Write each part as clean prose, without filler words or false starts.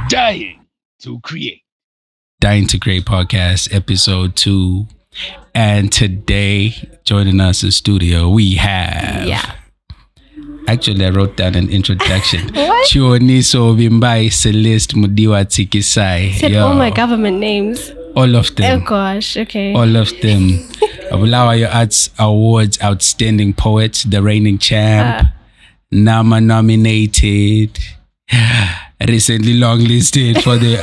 Dying to Create. Dying to Create podcast, episode 2. And today, joining us in studio, we have... Actually, I wrote down an introduction. What? Chioniso Vimbayi Tsikisayi. Said all my government names. All of them. Oh gosh, okay. All of them. Bulawayo Arts Awards Outstanding Poet, the reigning champ. NAMA nominated. Recently longlisted for the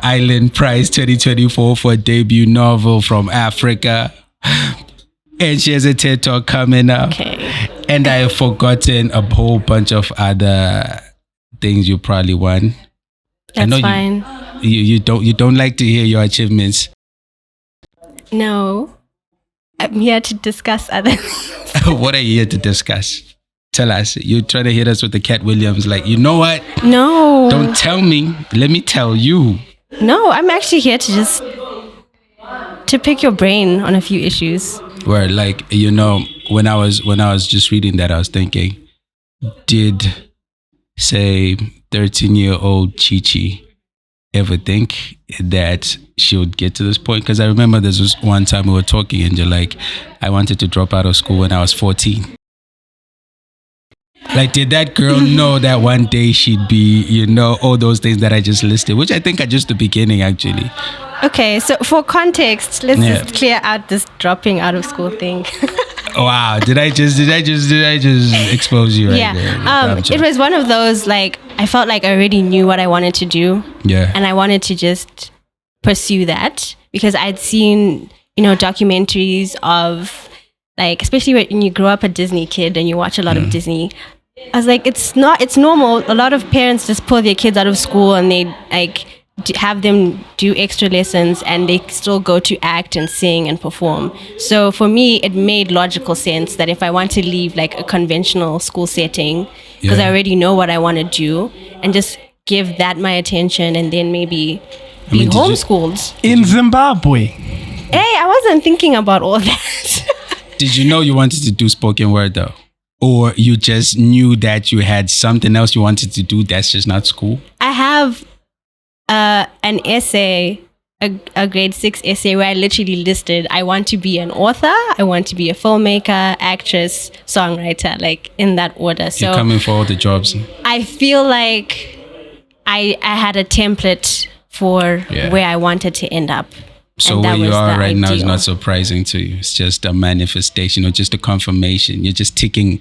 Island Prize 2024 for debut novel from Africa. And she has a TED Talk coming up. Okay. And I have forgotten a whole bunch of other things you probably won. That's fine. You don't like to hear your achievements. No. I'm here to discuss other things. What are you here to discuss? Tell us. You're trying to hit us with the Cat Williams. Like, you know what? No. Don't tell me. Let me tell you. No, I'm actually here to just to pick your brain on a few issues. Where, like, you know, when I was just reading that, I was thinking, did, say, 13-year-old Chichi ever think that she would get to this point? Because I remember there was one time we were talking and you're like, I wanted to drop out of school when I was 14. Like, did that girl know that one day she'd be, you know, all those things that I just listed, which I think are just the beginning, actually. Okay, so for context, let's just clear out this dropping out of school thing. Wow, did I just expose you right there? It was one of those, like, I felt like I already knew what I wanted to do. Yeah. And I wanted to just pursue that because I'd seen, you know, documentaries of, like, especially when you grow up a Disney kid and you watch a lot of Disney. I was like, it's normal. A lot of parents just pull their kids out of school and they, like, have them do extra lessons and they still go to act and sing and perform. So for me, it made logical sense that if I want to leave like a conventional school setting, because I already know what I want to do, and just give that my attention and then maybe be homeschooled. In Zimbabwe. Hey, I wasn't thinking about all that. Did you know you wanted to do spoken word though? Or you just knew that you had something else you wanted to do that's just not school? I have an essay, a grade 6 essay where I literally listed, I want to be an author, I want to be a filmmaker, actress, songwriter, like in that order. So you're coming for all the jobs. I feel like I had a template for where I wanted to end up. So where you are right now is not surprising to you. It's just a manifestation or just a confirmation. You're just ticking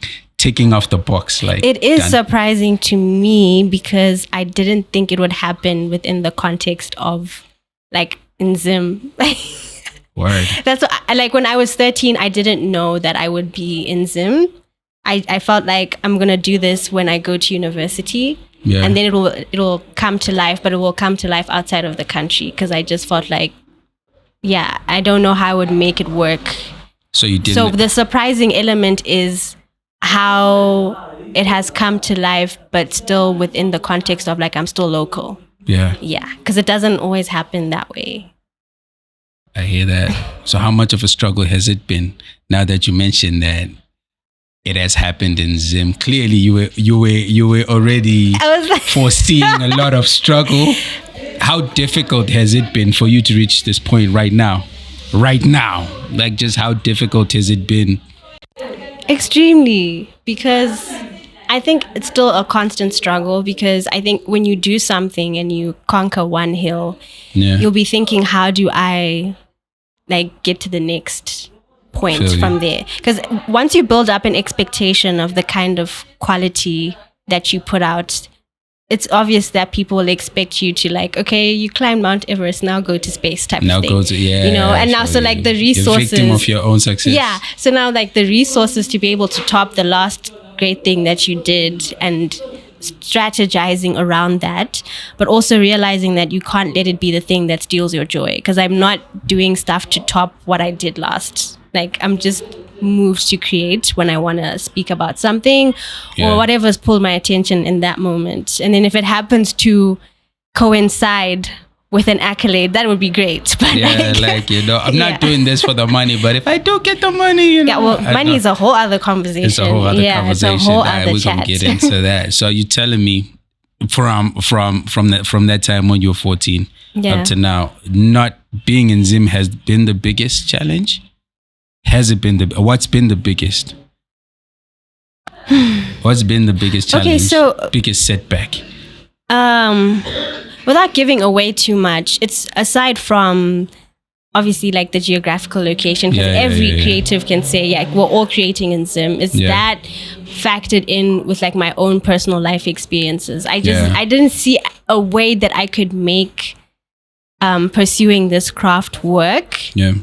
off the box. Like, it is surprising to me because I didn't think it would happen within the context of, like, in Zim. Word. That's what like when I was 13, I didn't know that I would be in Zim. I felt like I'm gonna do this when I go to university. Yeah. And then it'll come to life, but it will come to life outside of the country because I just felt like, I don't know how I would make it work. So you didn't. So the surprising element is how it has come to life, but still within the context of, like, I'm still local. Yeah. Yeah, because it doesn't always happen that way. I hear that. So how much of a struggle has it been now that you mentioned that it has happened in Zim? Clearly you were already foreseeing a lot of struggle. How difficult has it been for you to reach this point right now? Right now. Like, just how difficult has it been? Extremely, because I think it's still a constant struggle, because I think when you do something and you conquer one hill, you'll be thinking, how do I, like, get to the next point from there? Because once you build up an expectation of the kind of quality that you put out, it's obvious that people will expect you to, like, okay, you climbed Mount Everest, now go to space type of thing. Now go to, you know, and now, so, like, the resources. You're victim of your own success. Yeah. So now, like, the resources to be able to top the last great thing that you did and strategizing around that, but also realizing that you can't let it be the thing that steals your joy. Because I'm not doing stuff to top what I did last. Like, I'm just moved to create when I want to speak about something or whatever's pulled my attention in that moment. And then if it happens to coincide with an accolade, that would be great. But you know, I'm not doing this for the money, but if I do get the money, you know. Yeah, well, money is a whole other conversation. It's a whole other conversation. It's a whole other we're chat. going to get into that. So you're telling me from that time when you were 14 Yeah. up to now, not being in Zim has been the biggest challenge? Has it been what's been the biggest? What's been the biggest challenge? Okay, so biggest setback? Without giving away too much, it's aside from obviously like the geographical location, because every creative can say, yeah, we're all creating in Zim. It's that factored in with like my own personal life experiences. I didn't see a way that I could make pursuing this craft work. Yeah.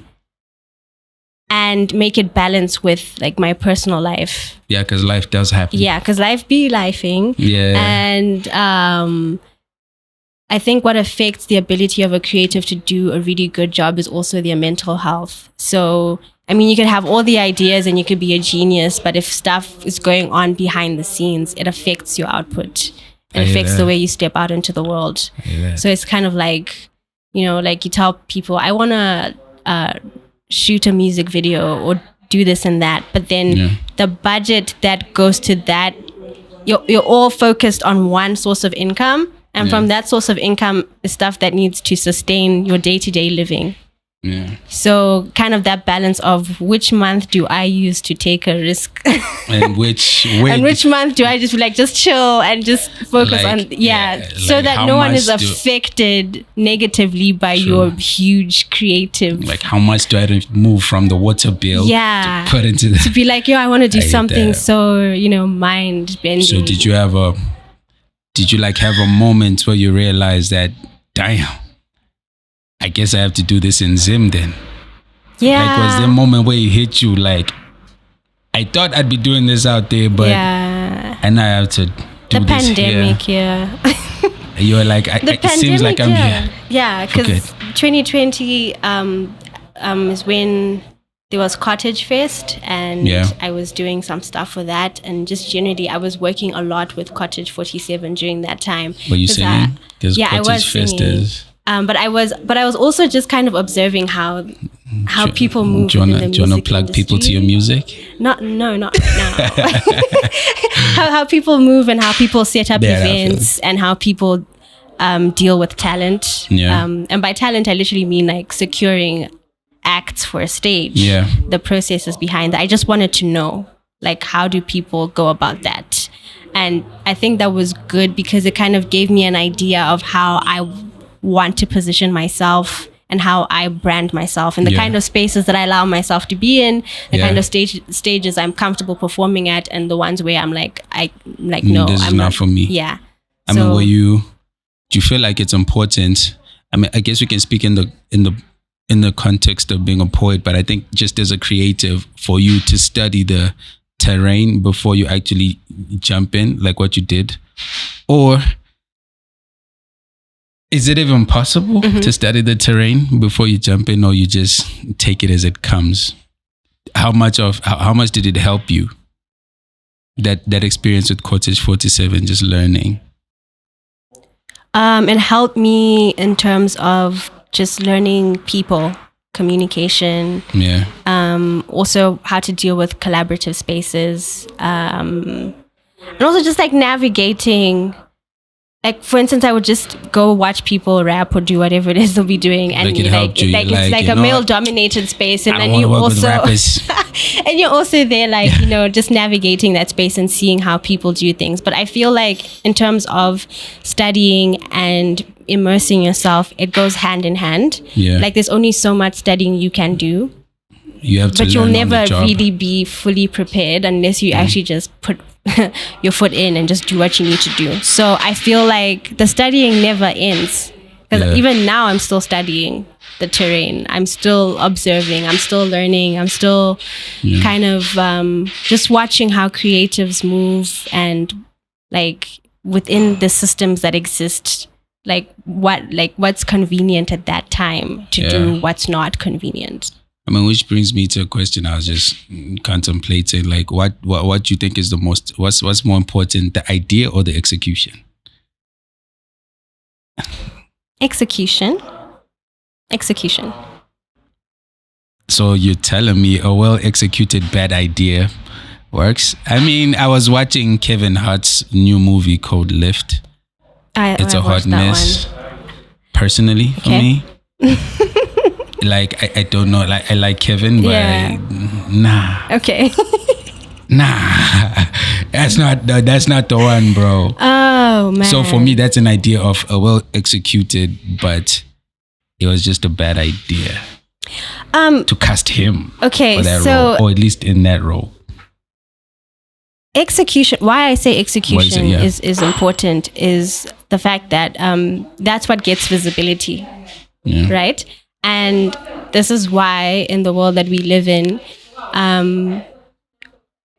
And make it balance with like my personal life. Yeah, because life does happen. Yeah, because life be lifing. Yeah. And I think what affects the ability of a creative to do a really good job is also their mental health. So, I mean, you could have all the ideas and you could be a genius, but if stuff is going on behind the scenes, it affects your output. It affects the way you step out into the world. So it's kind of like, you know, like you tell people, I want to shoot a music video or do this and that, but then the budget that goes to that, you're all focused on one source of income, and from that source of income is stuff that needs to sustain your day-to-day living. So kind of that balance of which month do I use to take a risk and which month do I just like just chill and just focus on so like that no one is affected negatively by your huge creative. Like how much do I move from the water bill to put into to be like, I want to do something so, you know, mind bending. So did you have a moment where you realized that, damn, I guess I have to do this in Zim then? Yeah. Like, was there a moment where it hit you like, I thought I'd be doing this out there, but and I have to do the this pandemic, here. You were like, it seems like I'm here. Yeah, because 2020 is when there was Cottage Fest, and I was doing some stuff for that, and just generally I was working a lot with Cottage 47 during that time. Were you singing? I was singing. But I was also just kind of observing how people move in the music industry. Do you want to plug people to your music? Not right now. how people move and how people set up events and how people deal with talent. And by talent, I literally mean like securing acts for a stage. The processes behind that. I just wanted to know, like, how do people go about that? And I think that was good because it kind of gave me an idea of how I want to position myself and how I brand myself and the kind of spaces that I allow myself to be in, the kind of stages I'm comfortable performing at, and the ones where I'm like, no, this is not for me. Yeah. I mean, do you feel like it's important? I mean, I guess we can speak in the context of being a poet, but I think just as a creative, for you to study the terrain before you actually jump in, like what you did, or is it even possible to study the terrain before you jump in, or you just take it as it comes? How much did it help you? That experience with Cottage 47, just learning. It helped me in terms of just learning people, communication. Also how to deal with collaborative spaces, and also just like navigating. Like, for instance, I would just go watch people rap or do whatever it is they'll be doing, and it's like a male-dominated space, and then you also and you're also there, like, you know, just navigating that space and seeing how people do things. But I feel like in terms of studying and immersing yourself, it goes hand in hand. Like, there's only so much studying you can do. You have to, but you'll never really be fully prepared unless you actually just put your foot in and just do what you need to do. So I feel like the studying never ends, because even now I'm still studying the terrain. I'm still observing. I'm still learning. I'm still kind of just watching how creatives move, and like within the systems that exist, what's convenient at that time to do what's not convenient. I mean, which brings me to a question I was just contemplating, like what do you think is the most, what's more important, the idea or the execution? Execution. So you're telling me a well-executed bad idea works? I mean, I was watching Kevin Hart's new movie called Lift, It's a hot mess. Personally, for me. Like, I don't know. Like, I like Kevin, but nah. Okay. Nah. That's not the one, bro. Oh, man. So for me, that's an idea of a well executed, but it was just a bad idea to cast him for that role, or at least in that role. Execution. Why I say execution is important is the fact that that's what gets visibility, right? And this is why in the world that we live in,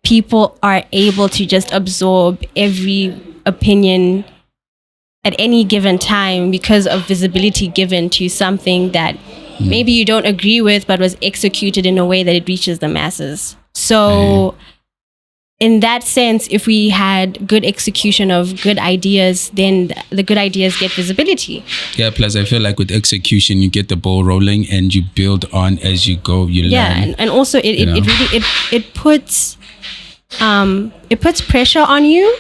people are able to just absorb every opinion at any given time because of visibility given to something that maybe you don't agree with, but was executed in a way that it reaches the masses. So in that sense, if we had good execution of good ideas, then the good ideas get visibility. Yeah, plus I feel like with execution, you get the ball rolling and you build on as you go, you learn. Yeah, and also it puts pressure on you.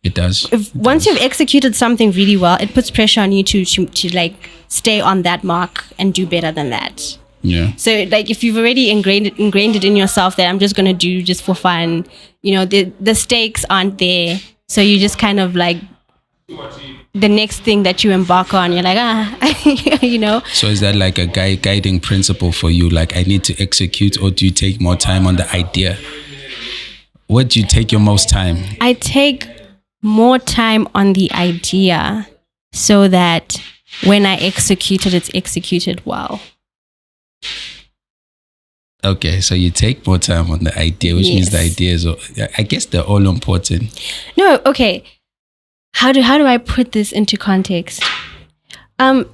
It does. Once you've executed something really well, it puts pressure on you to like stay on that mark and do better than that. Yeah. So like if you've already ingrained it in yourself that I'm just going to do just for fun, the stakes aren't there. So you just kind of like the next thing that you embark on, you're like, So is that like a guiding principle for you? Like, I need to execute, or do you take more time on the idea? What do you take your most time? I take more time on the idea so that when I execute it, it's executed well. Okay, so you take more time on the idea, which means the idea is, I guess they're all important. No, okay. How do I put this into context?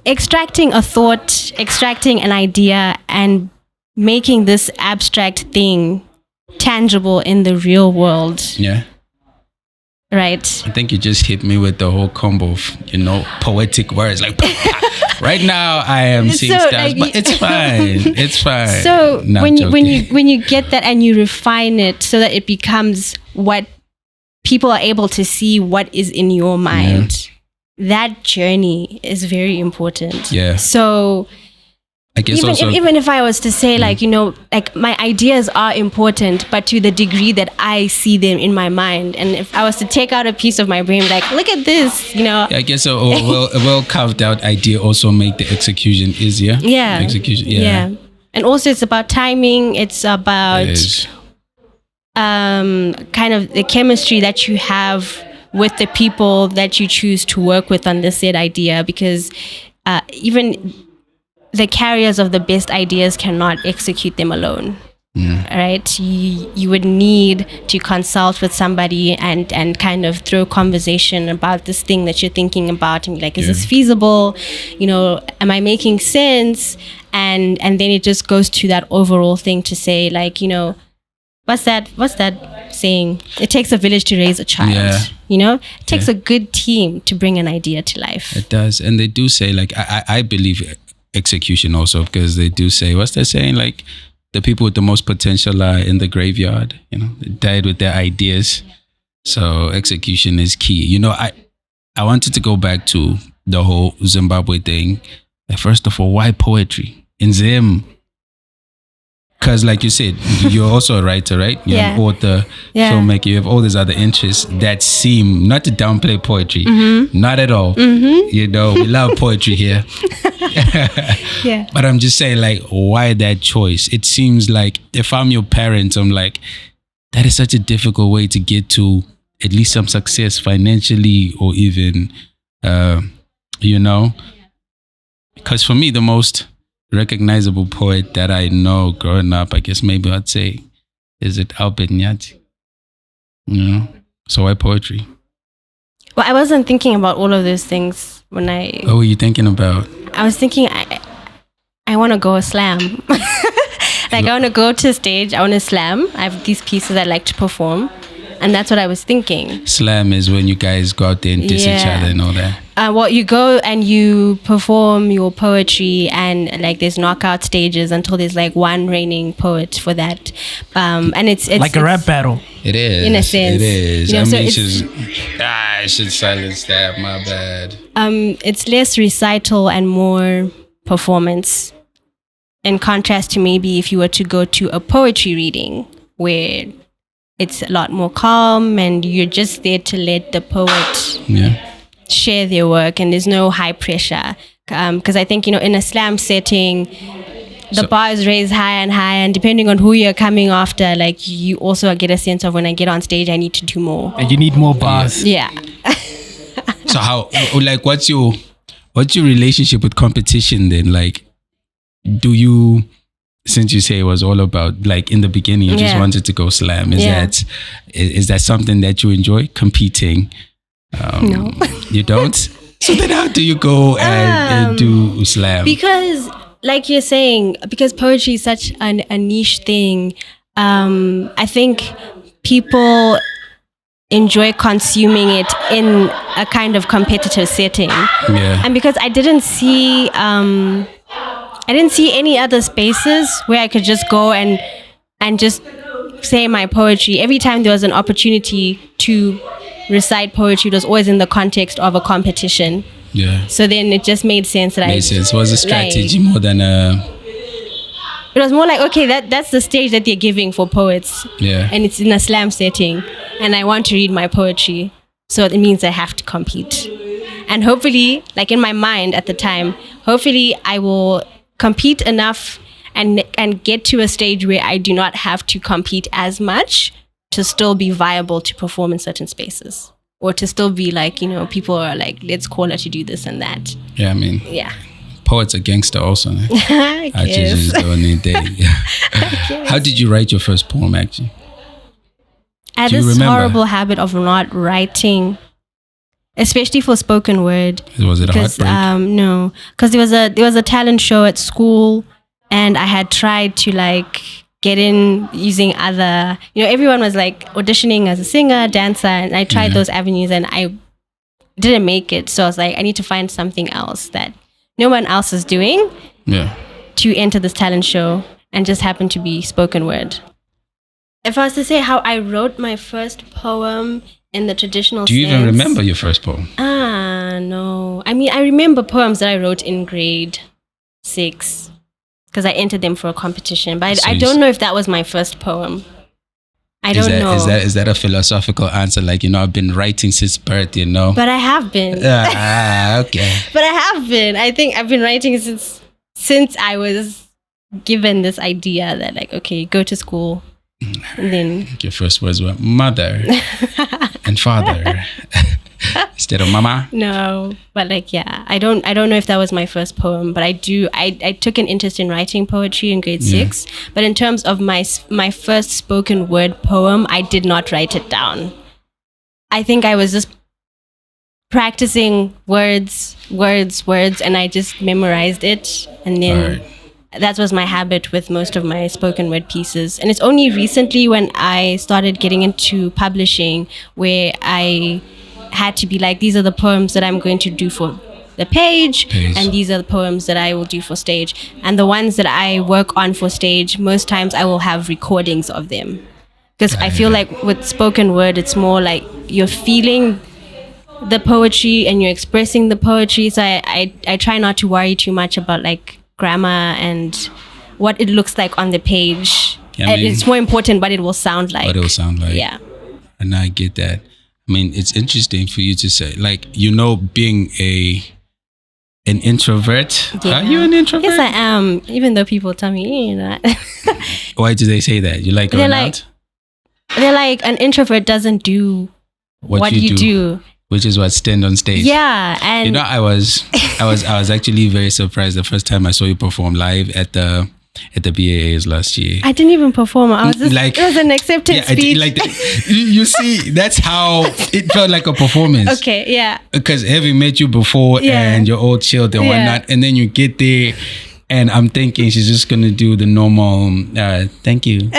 Extracting a thought, extracting an idea, and making this abstract thing tangible in the real world. Yeah. Right. I think you just hit me with the whole combo of, poetic words. Like, right now I am seeing stars, but it's fine. It's fine. So when you get that and you refine it so that it becomes what people are able to see what is in your mind, that journey is very important. Yeah. So I guess even if I was to say like my ideas are important, but to the degree that I see them in my mind, and if I was to take out a piece of my brain, like, look at this, I guess a well carved out idea also make the execution easier. Yeah. Execution. Yeah. And also it's about timing. It's about kind of the chemistry that you have with the people that you choose to work with on the said idea, because even the carriers of the best ideas cannot execute them alone. Right? You would need to consult with somebody and kind of throw conversation about this thing that you're thinking about, and be like, is this feasible? Am I making sense? And then it just goes to that overall thing to say, like, what's that saying? It takes a village to raise a child. It takes a good team to bring an idea to life. It does. And they do say, like, I believe execution also, because they do say, what's that saying? Like, the people with the most potential are in the graveyard. They died with their ideas. So execution is key. I wanted to go back to the whole Zimbabwe thing. Like, first of all, why poetry in Zim? Because like you said, you're also a writer, right? You're an author, filmmaker. You have all these other interests that seem, not to downplay poetry, not at all. We love poetry here. But I'm just saying, like, why that choice? It seems like if I'm your parents, I'm like, that is such a difficult way to get to at least some success financially, or even, because for me, the most recognizable poet that I know growing up, I guess maybe I'd say, is it Albert Nyati? So why poetry? Well, I wasn't thinking about all of those things when I... What were you thinking about? I was thinking, I want to go slam. I want to go to a stage, I want to slam. I have these pieces I like to perform. And that's what I was thinking. Slam is when you guys go out there and diss each other and all that. Well, you go and you perform your poetry, and like there's knockout stages until there's like one reigning poet for that. And it's like a rap battle. It is. In a sense. It is. You know, I should silence that. My bad. It's less recital and more performance. In contrast to maybe if you were to go to a poetry reading where it's a lot more calm and you're just there to let the poet share their work, and there's no high pressure. Because I think, in a slam setting, the bar is raised high, and depending on who you're coming after, like you also get a sense of, when I get on stage, I need to do more. And you need more bars. Yeah. So how, like, what's your relationship with competition then? Like, do you, since you say it was all about, like, in the beginning, you just wanted to go slam, is that something that you enjoy, competing? No. You don't? So then how do you go and do slam? Because, like you're saying, because poetry is such a niche thing, I think people enjoy consuming it in a kind of competitive setting. Yeah. And because I didn't see any other spaces where I could just go and just say my poetry. Every time there was an opportunity to recite poetry, it was always in the context of a competition. Yeah. So then it just made sense that It was a strategy more than a... It was more like, okay, that's the stage that they're giving for poets. Yeah. And it's in a slam setting. And I want to read my poetry. So it means I have to compete. And hopefully, like in my mind at the time, hopefully I will compete enough and get to a stage where I do not have to compete as much to still be viable to perform in certain spaces, or to still be like, people are like, let's call her to do this and that. Yeah, I mean, poets are gangster also. I just don't need that. How did you write your first poem, actually? I had this horrible habit of not writing, especially for spoken word. Was it a heartbreak? No, because there was a talent show at school, and I had tried to like get in using other, everyone was like auditioning as a singer, dancer, and I tried those avenues and I didn't make it. So I was like, I need to find something else that no one else is doing to enter this talent show, and just happened to be spoken word. If I was to say how I wrote my first poem in the traditional sense. Do you even remember your first poem? No. I mean, I remember poems that I wrote in grade 6. Because I entered them for a competition. But I don't know if that was my first poem. I don't know. Is that a philosophical answer? Like, I've been writing since birth, But I have been. Okay. But I have been. I think I've been writing since I was given this idea that, like, okay, go to school. And then your first words were mother and father instead of mama. No, but like, I don't know if that was my first poem, but I took an interest in writing poetry in grade 6. But in terms of my first spoken word poem, I did not write it down. I think I was just practicing words, and I just memorized it, and then that was my habit with most of my spoken word pieces. And it's only recently when I started getting into publishing where I had to be like, these are the poems that I'm going to do for the page, and these are the poems that I will do for stage. And the ones that I work on for stage, most times I will have recordings of them. Because I feel like with spoken word, it's more like you're feeling the poetry and you're expressing the poetry. So I try not to worry too much about like grammar and what it looks like on the page. It's more important what it will sound like. Yeah. And I get that. I mean, it's interesting for you to say, like, being an introvert. Yeah. Are you an introvert? Yes, I am. Even though people tell me you're not. Why do they say that? You like going out? They're like, an introvert doesn't do what you do. Which is what, stand on stage. Yeah, and I was actually very surprised the first time I saw you perform live at the BAAs last year. I didn't even perform. I was just like, it was an acceptance speech. You see, that's how it felt like a performance. Okay, yeah. Because having met you before and you're all chilled and whatnot, and then you get there And I'm thinking she's just gonna do the normal thank you.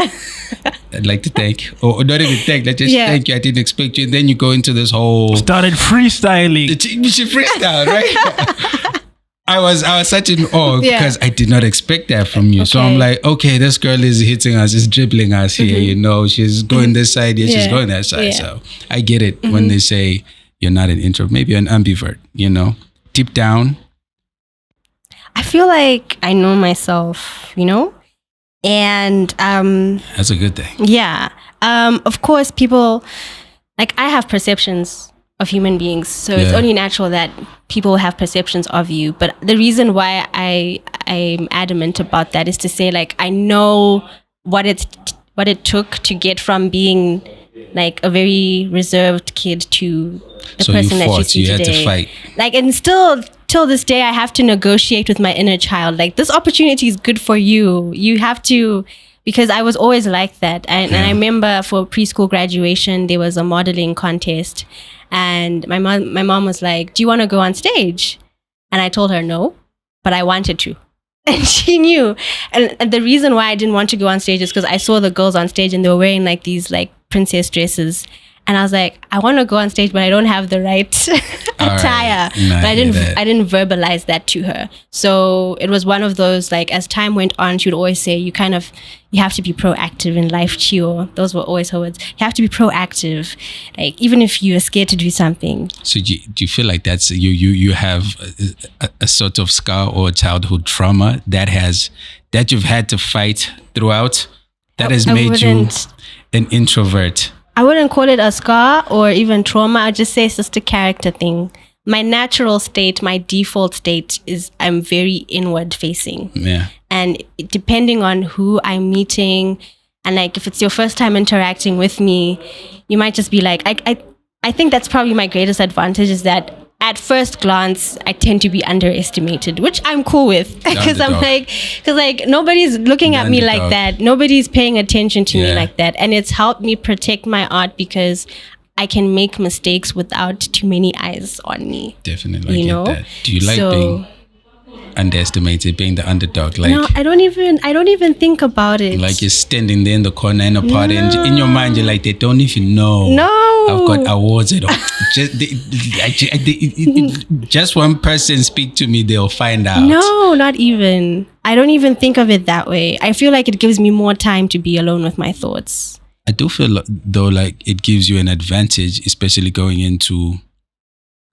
I'd like to thank, or not even thank, let's just thank you. I didn't expect you. And then you go into this whole started freestyling. She freestyle, right? I was such in awe because I did not expect that from you. Okay. So I'm like, okay, this girl is hitting us, is dribbling us here, you know, she's going this side, she's going that side. So I get it when they say you're not an introvert, maybe you're an ambivert, you know, deep down. I feel like I know myself, you know, and that's a good thing. Yeah. Of course, people, like, I have perceptions of human beings, so it's only natural that people have perceptions of you. But the reason why I'm adamant about that is to say, like, I know what it took to get from being like a very reserved kid to the person that you see today. You had to fight. Like, and still till this day, I have to negotiate with my inner child. Like, this opportunity is good for you. You have to, because I was always like that. And I remember for preschool graduation, there was a modeling contest. And my mom was like, do you want to go on stage? And I told her no, but I wanted to. And she knew. And the reason why I didn't want to go on stage is because I saw the girls on stage and they were wearing like these like princess dresses. And I was like, I want to go on stage, but I don't have the right attire. Right. But I didn't verbalize that to her. So it was one of those, like, as time went on, she would always say, you have to be proactive in life, Chio. Those were always her words. You have to be proactive, like, even if you're scared to do something. So do you feel like that's you have a sort of scar or childhood trauma that you've had to fight throughout that has made you an introvert? I wouldn't call it a scar or even trauma. I'd just say it's just a character thing. My natural state, my default state is I'm very inward facing. Yeah. And depending on who I'm meeting, and like if it's your first time interacting with me, you might just be like, I think that's probably my greatest advantage is that at first glance, I tend to be underestimated, which I'm cool with because nobody's looking at me like that. Nobody's paying attention to me like that. And it's helped me protect my art because I can make mistakes without too many eyes on me. Definitely. You know? That. Do you like being underestimated, being the underdog? Like, no, I don't even think about it. Like you're standing there in the corner in a party and in your mind you're like, they don't even know. No. I've got awards at all. Just one person speak to me, they'll find out. No, not even. I don't even think of it that way. I feel like it gives me more time to be alone with my thoughts. I do feel though like it gives you an advantage, especially going into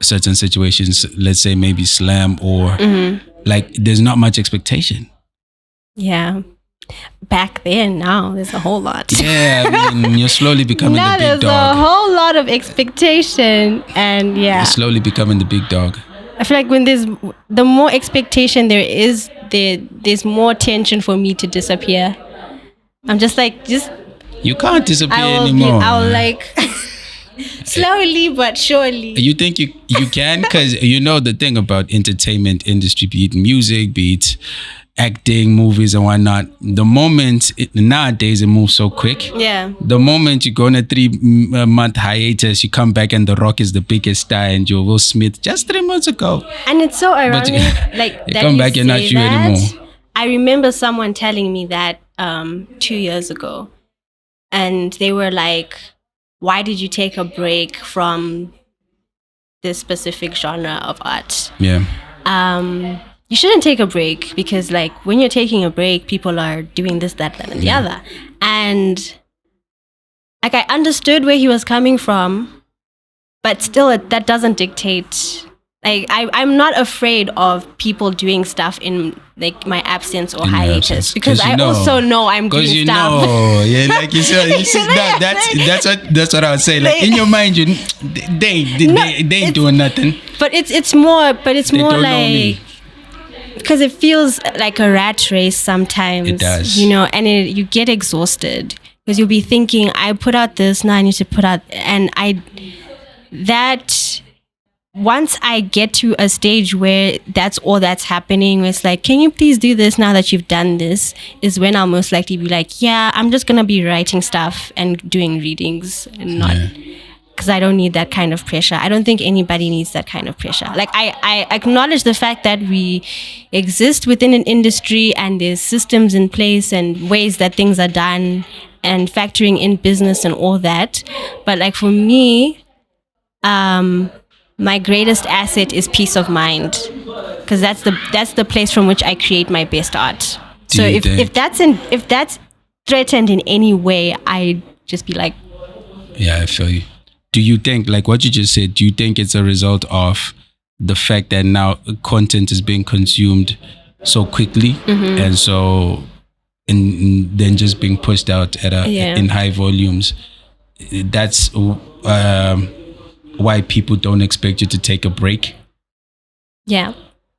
certain situations, let's say maybe slam or like there's not much expectation. Yeah. Back then, now there's a whole lot. Yeah, I mean, you're slowly becoming the big dog. There's a whole lot of expectation, and you're slowly becoming the big dog. I feel like when the more expectation there is, there's more tension for me to disappear. I'm just like, you can't disappear anymore. I'll like slowly but surely. You think you can? Because you know the thing about entertainment industry, be it music, be it acting, movies and whatnot, the moment nowadays it moves so quick. Yeah. The moment you go on a 3-month hiatus, you come back and The Rock is the biggest star and you're Will Smith just 3 months ago. And it's so ironic, like you come back, you're not you anymore. I remember someone telling me that 2 years ago, and they were like, "Why did you take a break from this specific genre of art?" Yeah. You shouldn't take a break because, like, when you're taking a break, people are doing this, that, and the other. And, like, I understood where he was coming from, but still, that doesn't dictate. Like, I'm not afraid of people doing stuff in, like, my absence or hiatus because I also know I'm doing stuff. Know, yeah, like you said, that's what I was saying. Like, in your mind, they ain't doing nothing. But it's more like, because it feels like a rat race sometimes. It does. You know, and you get exhausted because you'll be thinking, I put out this, now I need to put out, and once I get to a stage where that's all that's happening, where it's like, can you please do this now that you've done this, is when I'll most likely be like, yeah, I'm just going to be writing stuff and doing readings and not. Yeah. because I don't need that kind of pressure. I don't think anybody needs that kind of pressure. Like I acknowledge the fact that we exist within an industry and there's systems in place and ways that things are done and factoring in business and all that. But like for me, my greatest asset is peace of mind, because that's the place from which I create my best art. So if that's threatened in any way, I just be like, yeah, I feel you. Do you think, like what you just said, do you think it's a result of the fact that now content is being consumed so quickly and so then just being pushed out in high volumes? That's why people don't expect you to take a break? Yeah.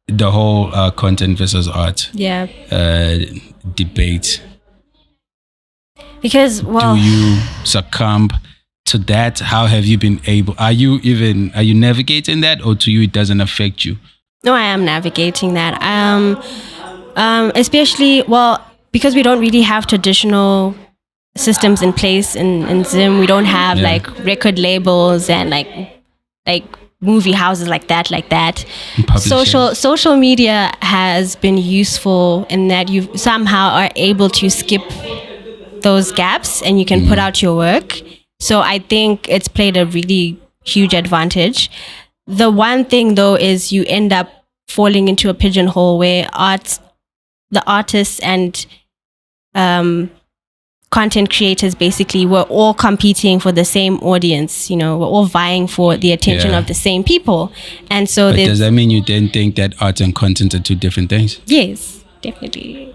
The whole content versus art debate. Because, well, do you succumb to that? How have you been able? Are you navigating that, or to you it doesn't affect you? No, I am navigating that. Especially, well, because we don't really have traditional systems in place in Zim. We don't have like record labels and like movie houses like that. Social media has been useful in that you somehow are able to skip those gaps and you can put out your work. So I think it's played a really huge advantage. The one thing though is you end up falling into a pigeonhole where the artists and content creators basically were all competing for the same audience. You know, we're all vying for the attention of the same people. And so does that mean you then think that art and content are two different things? Yes, definitely.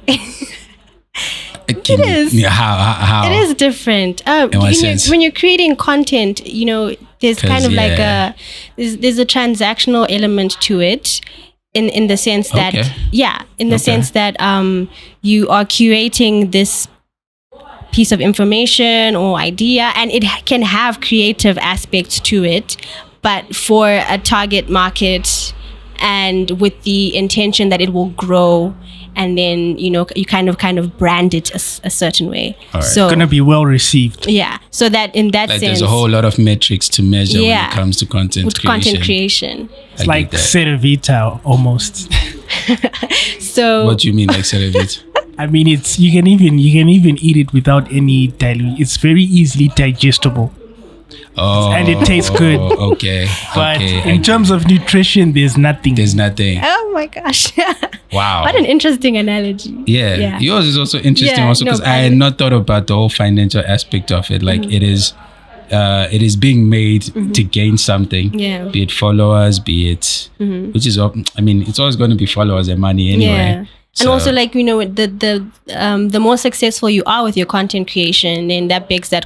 It is. How? It is different. In what sense? When you're creating content, you know, there's kind of like there's a transactional element to it, in the sense that sense that you are curating this piece of information or idea, and it can have creative aspects to it, but for a target market and with the intention that it will grow. And then, you know, you kind of brand it a certain way. Right. So it's going to be well received. Yeah. So that in that sense, there's a whole lot of metrics to measure when it comes to content creation. It's like Cerevita almost. So what do you mean like Cerevita? I mean, you can even eat it without any dilute. It's very easily digestible. Oh, and it tastes good. Okay. But in terms of nutrition, there's nothing. Oh my gosh. Wow. What an interesting analogy. Yeah. Yours is also interesting because I had not thought about the whole financial aspect of it. Like it is being made to gain something. Yeah. Be it followers, be it which is it's always going to be followers and money anyway. Yeah. So. And also, like, you know, the more successful you are with your content creation, then that begs that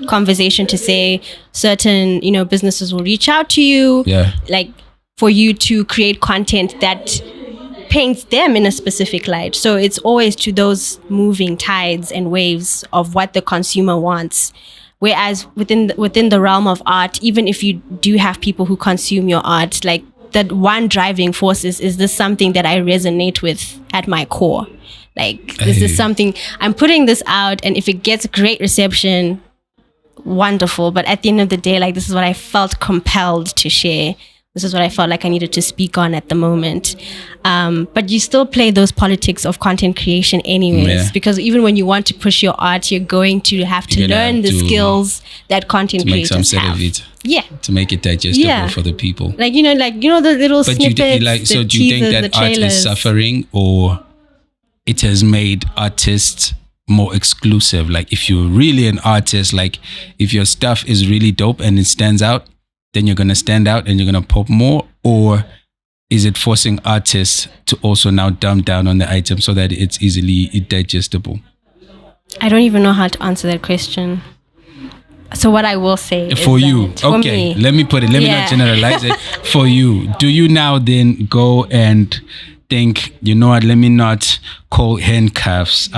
conversation to say certain, you know, businesses will reach out to you, like for you to create content that paints them in a specific light. So it's always to those moving tides and waves of what the consumer wants. Whereas within the realm of art, even if you do have people who consume your art, like that one driving force is this something that I resonate with at my core? Like this is something I'm putting this out, and if it gets great reception, wonderful. But at the end of the day, like, this is what I felt compelled to share. This is what I felt like I needed to speak on at the moment. But you still play those politics of content creation anyways, because even when you want to push your art, you're going to have to learn the skills that content creators have. To make some of it. Yeah. To make it digestible for the people. Like, you know, the little snippets, so do you think that art is suffering, or it has made artists more exclusive? Like, if you're really an artist, like if your stuff is really dope and it stands out, then you're going to stand out and you're going to pop more? Or is it forcing artists to also now dumb down on the item so that it's easily digestible? I don't even know how to answer that question. So what I will say for you, okay, let me put it, let me not generalize it. For you, do you now then go and think, you know what, let me not call handcuffs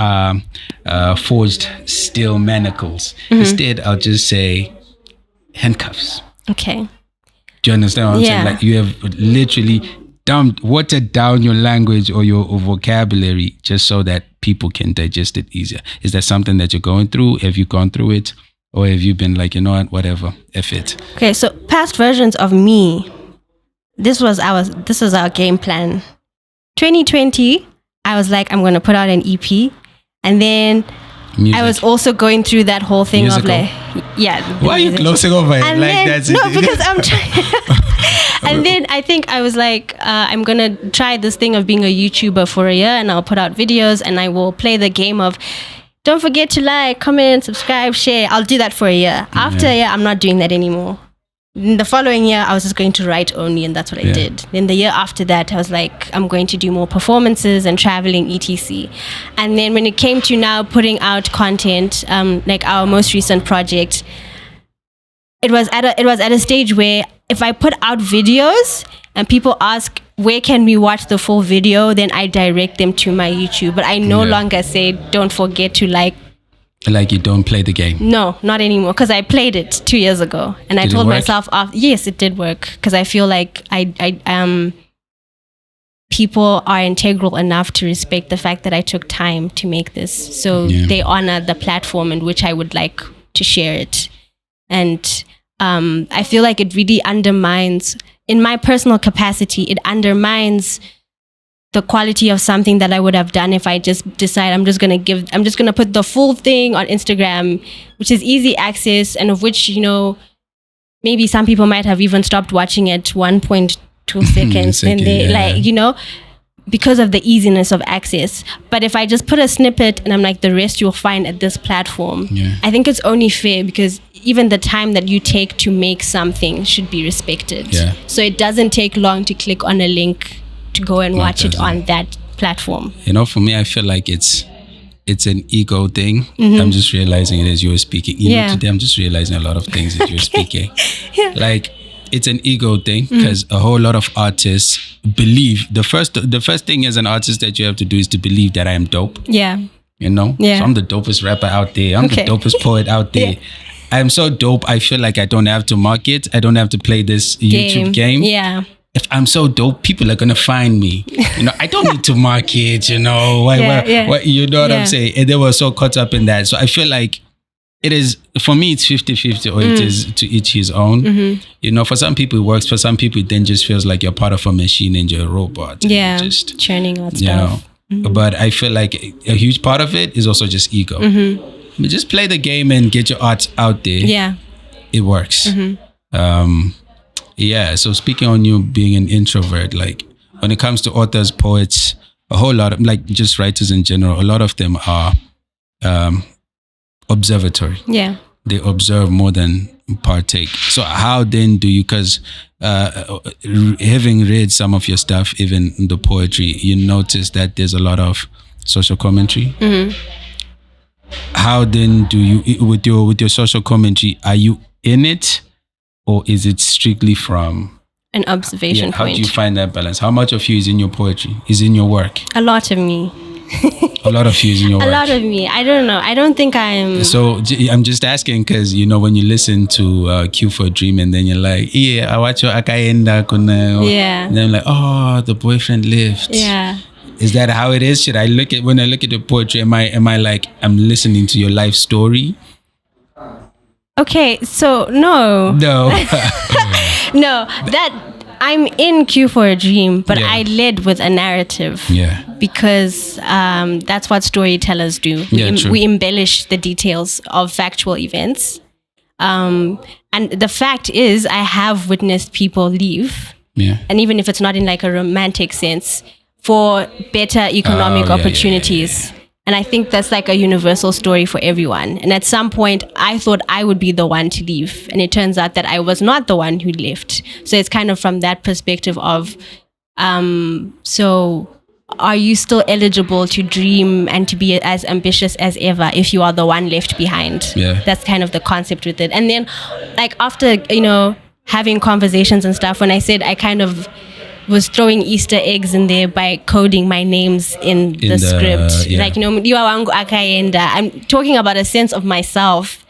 forged steel manacles. Instead, I'll just say handcuffs. Okay. Do you understand what I'm saying? Like, you have literally watered down your language or your vocabulary just so that people can digest it easier. Is that something that you're going through? Have you gone through it? Or have you been like, you know what, whatever, F it? Okay, so past versions of me, this was our game plan. 2020, I was like, I'm going to put out an EP. And then Music. I was also going through that whole thing Musical. of like, yeah. Why are you closing over it And like then, that's no, it? because I'm trying. And then I think I was like, I'm going to try this thing of being a YouTuber for a year, and I'll put out videos, and I will play the game of, don't forget to like, comment, subscribe, share. I'll do that for a year. After a year, I'm not doing that anymore. In the following year, I was just going to write only, and that's what I did. Then the year after that, I was like, I'm going to do more performances and traveling, etc. And then when it came to now putting out content, like our most recent project, it was at a stage where if I put out videos and people ask, where can we watch the full video, then I direct them to my YouTube. But I no longer say, don't forget to like you don't play the game. No, not anymore, because I played it 2 years ago, and I told myself, yes, it did work, because I feel like people are integral enough to respect the fact that I took time to make this, so they honor the platform in which I would like to share it. And I feel like it really undermines, in my personal capacity, it undermines the quality of something that I would have done if I just decide I'm just going to put the full thing on Instagram, which is easy access, and of which, you know, maybe some people might have even stopped watching at 1.2 seconds. And they like, you know, because of the easiness of access. But if I just put a snippet and I'm like, the rest you'll find at this platform, I think it's only fair, because even the time that you take to make something should be respected. So it doesn't take long to click on a link to go and watch it on that platform. You know, for me, I feel like it's an ego thing. I'm just realizing it as you were speaking. You know, today I'm just realizing a lot of things as you're speaking. Like, it's an ego thing, because a whole lot of artists believe the first thing as an artist that you have to do is to believe that I am dope. You know? So I'm the dopest rapper out there. I'm the dopest poet out there. I'm so dope. I feel like I don't have to market. I don't have to play this YouTube game. If I'm so dope, people are gonna find me. You know, I don't need to market. You know, you know what I'm saying? And they were so caught up in that. So I feel like it is, for me, it's 50-50, or it is to each his own. You know, for some people it works. For some people it then just feels like you're part of a machine and you're a robot. Just churning out stuff. But I feel like a huge part of it is also just ego. I mean, just play the game and get your art out there. It works. So speaking on you being an introvert, like when it comes to authors, poets, a whole lot of, like, just writers in general, a lot of them are observatory. They observe more than partake. So how then do you, because having read some of your stuff, even the poetry, you notice that there's a lot of social commentary. How then do you, with your social commentary, are you in it, or is it strictly from an observation How point? do you find that balance? How much of you is in your poetry, is in your work? A lot of me. A lot of you is in your work. A lot of me. I don't know. I don't think I'm... So I'm just asking because, you know, when you listen to Q for a Dream and then you're like, I watch your akaenda kuna. And then I'm like, oh, the boyfriend left. Is that how it is? Should I when I look at the poetry, am I like, I'm listening to your life story? Okay, so no. No, that I'm in Q for a Dream, but I led with a narrative. Because that's what storytellers do. We embellish the details of factual events. And the fact is, I have witnessed people leave. And even if it's not in like a romantic sense, for better economic opportunities. And I think that's like a universal story for everyone. And at some point, I thought I would be the one to leave. And it turns out that I was not the one who left. So it's kind of from that perspective of, so are you still eligible to dream and to be as ambitious as ever if you are the one left behind? That's kind of the concept with it. And then like after, you know, having conversations and stuff, when I said I kind of was throwing Easter eggs in there by coding my names in the script. Like, you know, I'm talking about a sense of myself.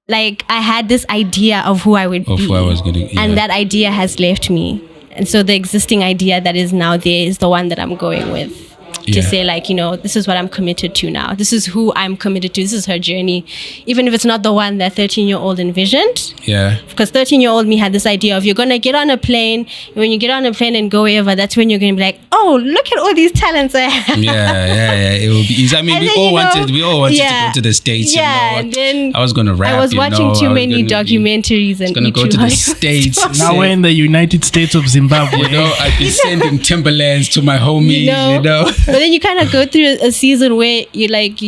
Like, I had this idea of who I would be. Who I was gonna, and that idea has left me. And so the existing idea that is now there is the one that I'm going with. to say like, this is what I'm committed to now. This is who I'm committed to. This is her journey. Even if it's not the one that 13-year-old envisioned. Yeah. Because 13-year-old me had this idea of you're going to get on a plane. When you get on a plane and go wherever, that's when you're going to be like, oh, look at all these talents I have. Yeah. It will be easy. I mean, we all wanted to go to the States. Yeah. And then I was going to rap. I was watching too many documentaries and going to go to the States. Now we're in the United States of Zimbabwe. I'd be sending Timberlands to my homies, But then you kind of go through a season where you like,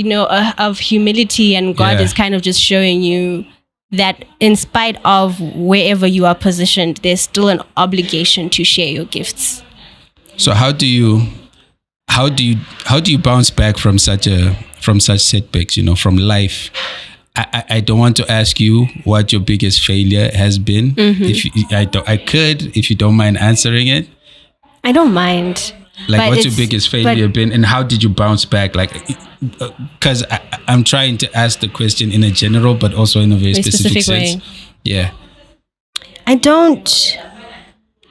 of humility, and God is kind of just showing you that in spite of wherever you are positioned, there's still an obligation to share your gifts. So how do you bounce back from such setbacks, from life? I don't want to ask you what your biggest failure has been. If you don't mind answering it. I don't mind. Like, what's your biggest failure been, and how did you bounce back? Like, because I'm trying to ask the question in a general, but also in a very specific sense. Way. Yeah. I don't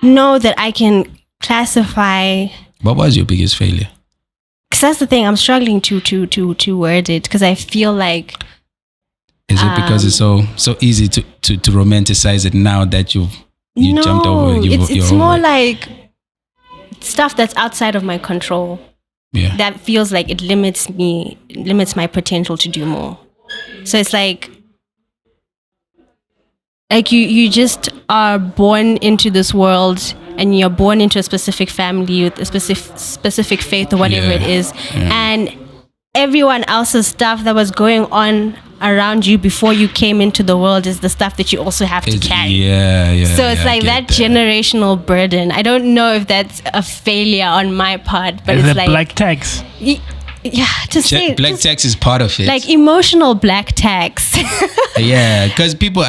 know that I can classify. What was your biggest failure? Because that's the thing. I'm struggling to word it, because I feel like. Is it because it's so easy to romanticize it now that you jumped over? It's more like stuff that's outside of my control. Yeah. That feels like it limits my potential to do more. So it's like you just are born into this world, and you're born into a specific family with a specific faith or whatever it is. Yeah. And everyone else's stuff that was going on around you before you came into the world is the stuff that you also have to carry. Yeah. So it's like that generational burden. I don't know if that's a failure on my part, but it's like black tax. Black tax is part of it. Like emotional black tax. Yeah, because people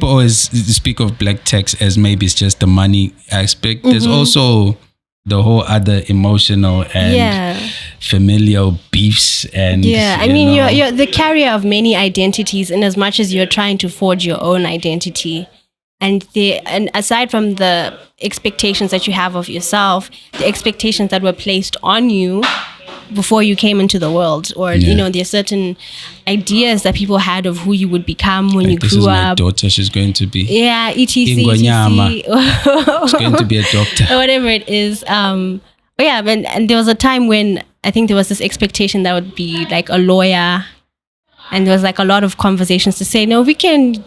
always speak of black tax as maybe it's just the money aspect. There's also the whole other emotional and familial beefs, and I mean you're the carrier of many identities, in as much as you're trying to forge your own identity, and aside from the expectations that you have of yourself, the expectations that were placed on you before you came into the world, or there's certain ideas that people had of who you would become when you grew up. This is my daughter, she's going to be etc. She's going to be a doctor or whatever it is. And there was a time when I think there was this expectation that would be like a lawyer, and there was like a lot of conversations to say, no, we can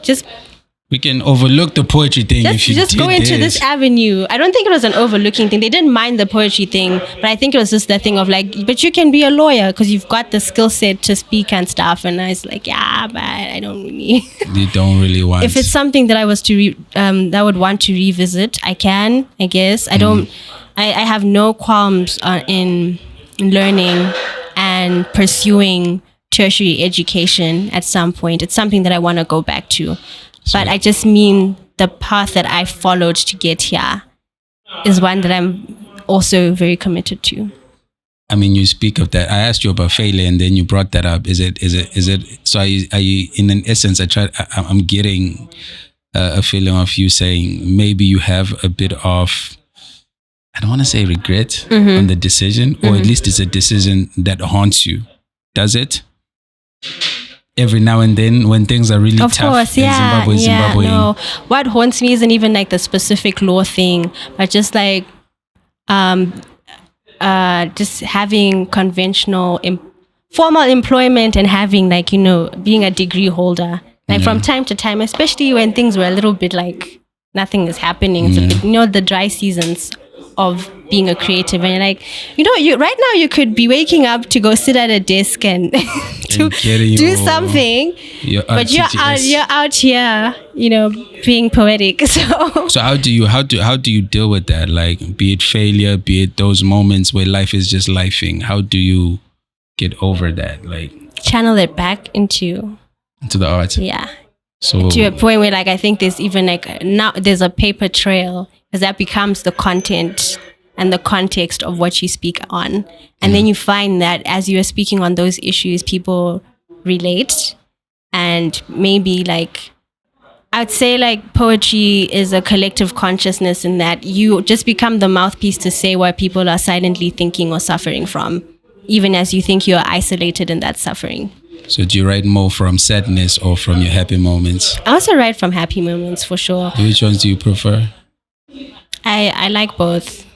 overlook the poetry thing. Just go into this avenue. I don't think it was an overlooking thing. They didn't mind the poetry thing, but I think it was just the thing of like, but you can be a lawyer because you've got the skill set to speak and stuff. And I was like, but I don't really. You don't really want. If it's something that I was to that I would want to revisit, I can. I guess I don't. I have no qualms in learning and pursuing tertiary education at some point. It's something that I want to go back to. But I just mean the path that I followed to get here is one that I'm also very committed to. I mean, you speak of that. I asked you about failure, and then you brought that up. Is it? So are you in an essence? I'm getting a feeling of you saying maybe you have a bit of, I don't want to say regret on the decision, or at least it's a decision that haunts you. Does it? Every now and then when things are really tough in Zimbabwe. No. What haunts me isn't even like the specific law thing, but just like just having conventional formal employment, and having like, being a degree holder. Like from time to time, especially when things were a little bit like nothing is happening. It's a bit, the dry seasons of being a creative, and you're like, you right now you could be waking up to go sit at a desk and to do something, but you're out here, being poetic. So how do you deal with that? Like, be it failure, be it those moments where life is just lifing. How do you get over that? Like, channel it back into the art. Yeah. So to a point where like I think there's even like now there's a paper trail, because that becomes the content and the context of what you speak on. And then you find that as you are speaking on those issues, people relate, and maybe like I'd say like poetry is a collective consciousness in that you just become the mouthpiece to say what people are silently thinking or suffering from, even as you think you're isolated in that suffering. So do you write more from sadness or from your happy moments? I also write from happy moments for sure. Which ones do you prefer? I like both.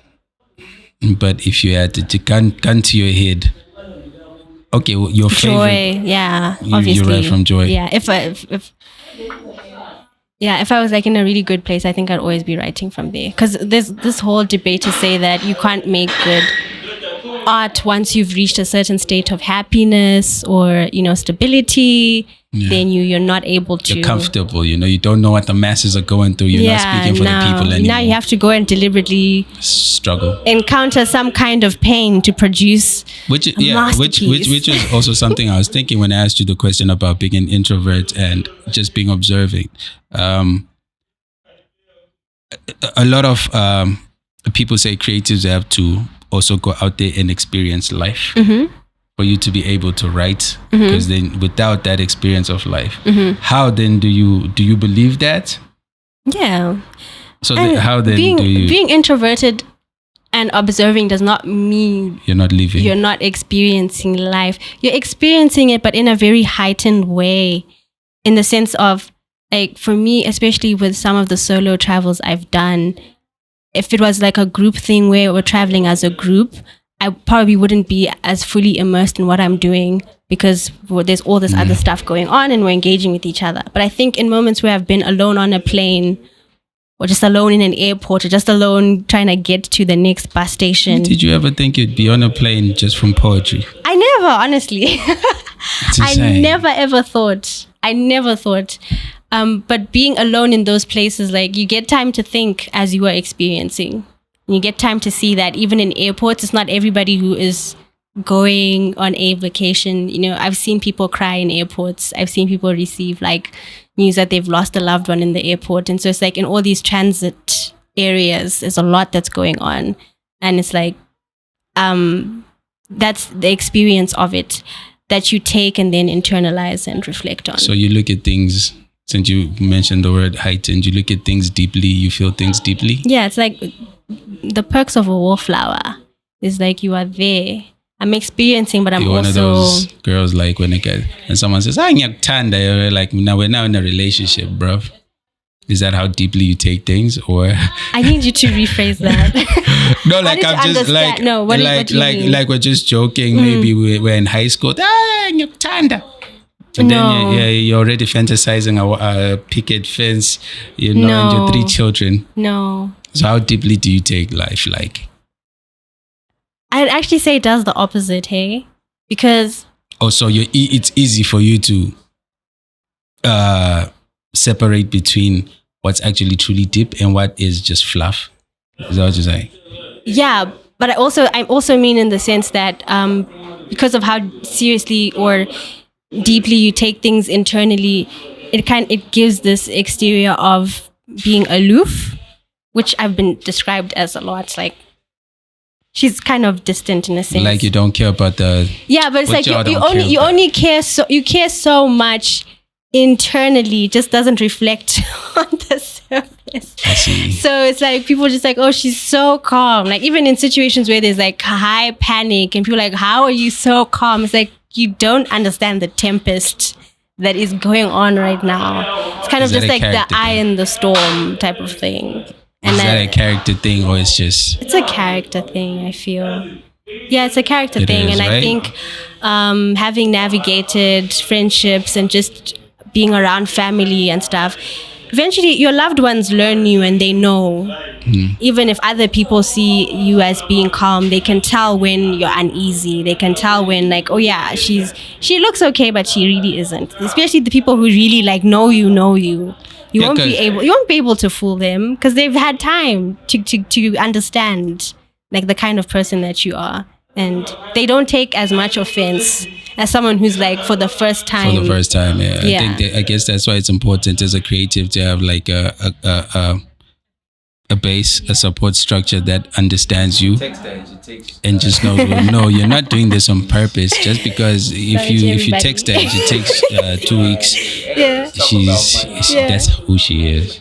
But if you had to gun to your head, okay, your Joy, favorite. yeah, You obviously. write from joy. Yeah, if I was like in a really good place, I think I'd always be writing from there. Because there's this whole debate to say that you can't make good art once you've reached a certain state of happiness or, stability. Yeah. Then you're not able to. You're comfortable, you don't know what the masses are going through. You're not speaking for the people anymore. Now you have to go and deliberately struggle, encounter some kind of pain to produce which is also something I was thinking when I asked you the question about being an introvert and just being observing. A lot of people say creatives have to also go out there and experience life. Mm-hmm. For you to be able to write, because then without that experience of life, mm-hmm. how then do you believe that? Yeah. So how then being introverted and observing does not mean you're not living. You're not experiencing life. You're experiencing it, but in a very heightened way, in the sense of like for me, especially with some of the solo travels I've done, if it was like a group thing where we're traveling as a group, I probably wouldn't be as fully immersed in what I'm doing because there's all this other stuff going on and we're engaging with each other. But I think in moments where I've been alone on a plane or just alone in an airport or just alone trying to get to the next bus station. Did you ever think you'd be on a plane just from poetry? I never, honestly. I never ever thought. But being alone in those places, like you get time to think as you are experiencing. You get time to see that even in airports, it's not everybody who is going on a vacation. I've seen people cry in airports. I've seen people receive like news that they've lost a loved one in the airport. And so it's like in all these transit areas, there's a lot that's going on. And it's like, that's the experience of it that you take and then internalize and reflect on. So you look at things, since you mentioned the word heightened, you look at things deeply, you feel things deeply? Yeah, it's like the perks of a wallflower is like you are there. I'm experiencing, but You're one of those girls like when and someone says, you're like, now we're now in a relationship, bruv. Is that how deeply you take things, or? I need you to rephrase that. No, like I'm just like, no, what like we're just joking. Maybe we're in high school. And no. then you're already fantasizing a picket fence, and your 3 children. No. So how deeply do you take life? Like, I'd actually say it does the opposite, hey? Because so it's easy for you to separate between what's actually truly deep and what is just fluff. Is that what you're saying? Yeah, but I also mean in the sense that because of how seriously or deeply you take things internally, it gives this exterior of being aloof, which I've been described as a lot. Like she's kind of distant in a sense. Like you don't care about the. Yeah, but it's like you only care so much internally. Just doesn't reflect on the surface. I see. So it's like people just like, oh, she's so calm. Like even in situations where there's like high panic and people are like, how are you so calm? It's like you don't understand the tempest that is going on right now. It's kind of just like the eye in the storm type of thing. Is that a character thing or it's just... It's a character thing, I feel. Yeah, it's a character thing. Is, and right? I think having navigated friendships and just being around family and stuff, eventually your loved ones learn you and they know. Even if other people see you as being calm, they can tell when you're uneasy. They can tell when like, oh yeah, she looks okay, but she really isn't. Especially the people who really like know you. You won't be able to fool them because they've had time to understand like the kind of person that you are, and they don't take as much offense as someone who's like for the first time. Yeah. I guess that's why it's important as a creative to have like a a base, a support structure that understands you and just knows, well, no, you're not doing this on purpose. Just because if you text her, it takes 2 weeks. Yeah. That's who she is.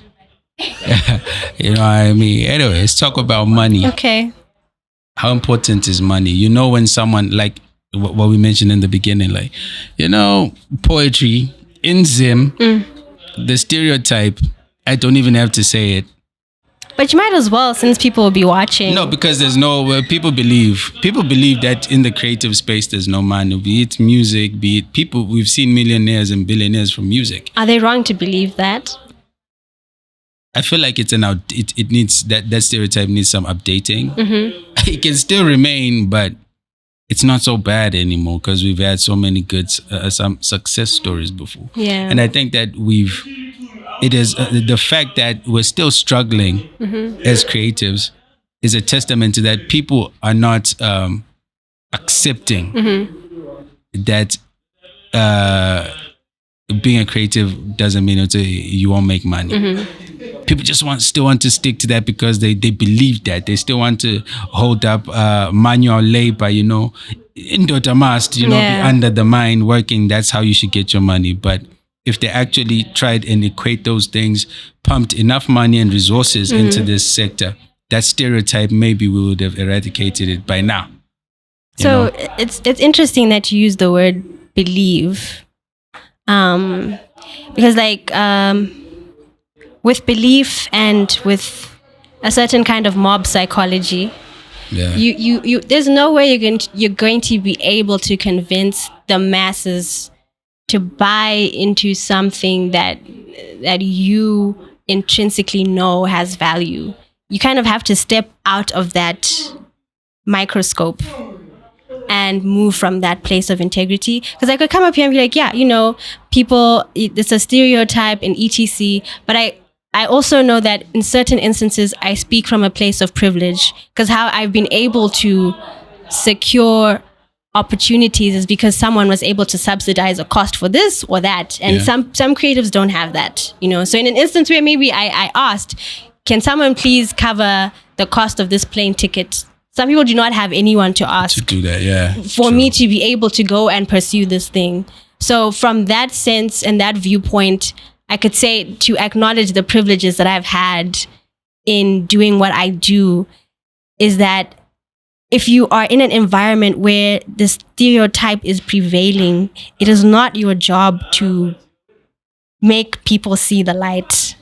You know what I mean? Anyway, let's talk about money. Okay. How important is money? You know, when someone, like what we mentioned in the beginning, like, you know, poetry in Zim, the stereotype, I don't even have to say it. But you might as well, since people will be watching. No, because there's no, people believe that in the creative space there's no money, be it music, be it people. We've seen millionaires and billionaires from music. Are they wrong to believe that? I feel like it needs, that stereotype needs some updating. It can still remain, but it's not so bad anymore because we've had so many good, some success stories before. Yeah. And I think that it is the fact that we're still struggling as creatives is a testament to that. People are not accepting that being a creative doesn't mean you won't make money. People just still want to stick to that because they believe that. They still want to hold up manual labor, you know, indota must, you know, be under the mine working. That's how you should get your money. But if they actually tried and equate those things, pumped enough money and resources into this sector, that stereotype, maybe we would have eradicated it by now. So it's interesting that you use the word believe, because like with belief and with a certain kind of mob psychology, you there's no way you're going to be able to convince the masses to buy into something that you intrinsically know has value. You kind of have to step out of that microscope and move from that place of integrity. Because I could come up here and be like, yeah, you know, people, it's a stereotype in etc. But I also know that in certain instances, I speak from a place of privilege, because how I've been able to secure opportunities is because someone was able to subsidize a cost for this or that. And some creatives don't have that, you know. So in an instance where maybe I asked, can someone please cover the cost of this plane ticket? Some people do not have anyone to ask to do that, for me to be able to go and pursue this thing. So from that sense and that viewpoint, I could say to acknowledge the privileges that I've had in doing what I do is that if you are in an environment where the stereotype is prevailing, it is not your job to make people see the light.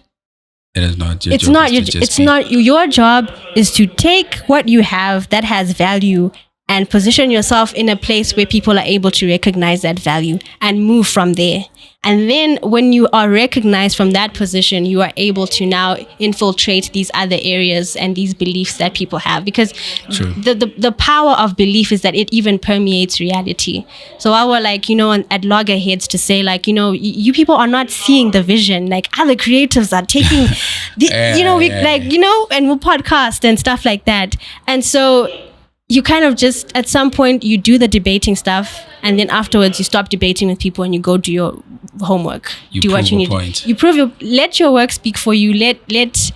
It is not your it's job. Not your job is to take what you have that has value and position yourself in a place where people are able to recognize that value and move from there. And then when you are recognized from that position, you are able to now infiltrate these other areas and these beliefs that people have. Because the power of belief is that it even permeates reality. So I were like, you know, at loggerheads to say like, you know, you people are not seeing the vision. Like other creatives are taking, like, you know, and we'll podcast and stuff like that. And so you kind of just, at some point, you do the debating stuff, and then afterwards you stop debating with people and you go do your homework. Do what you need. You let your work speak for you. Let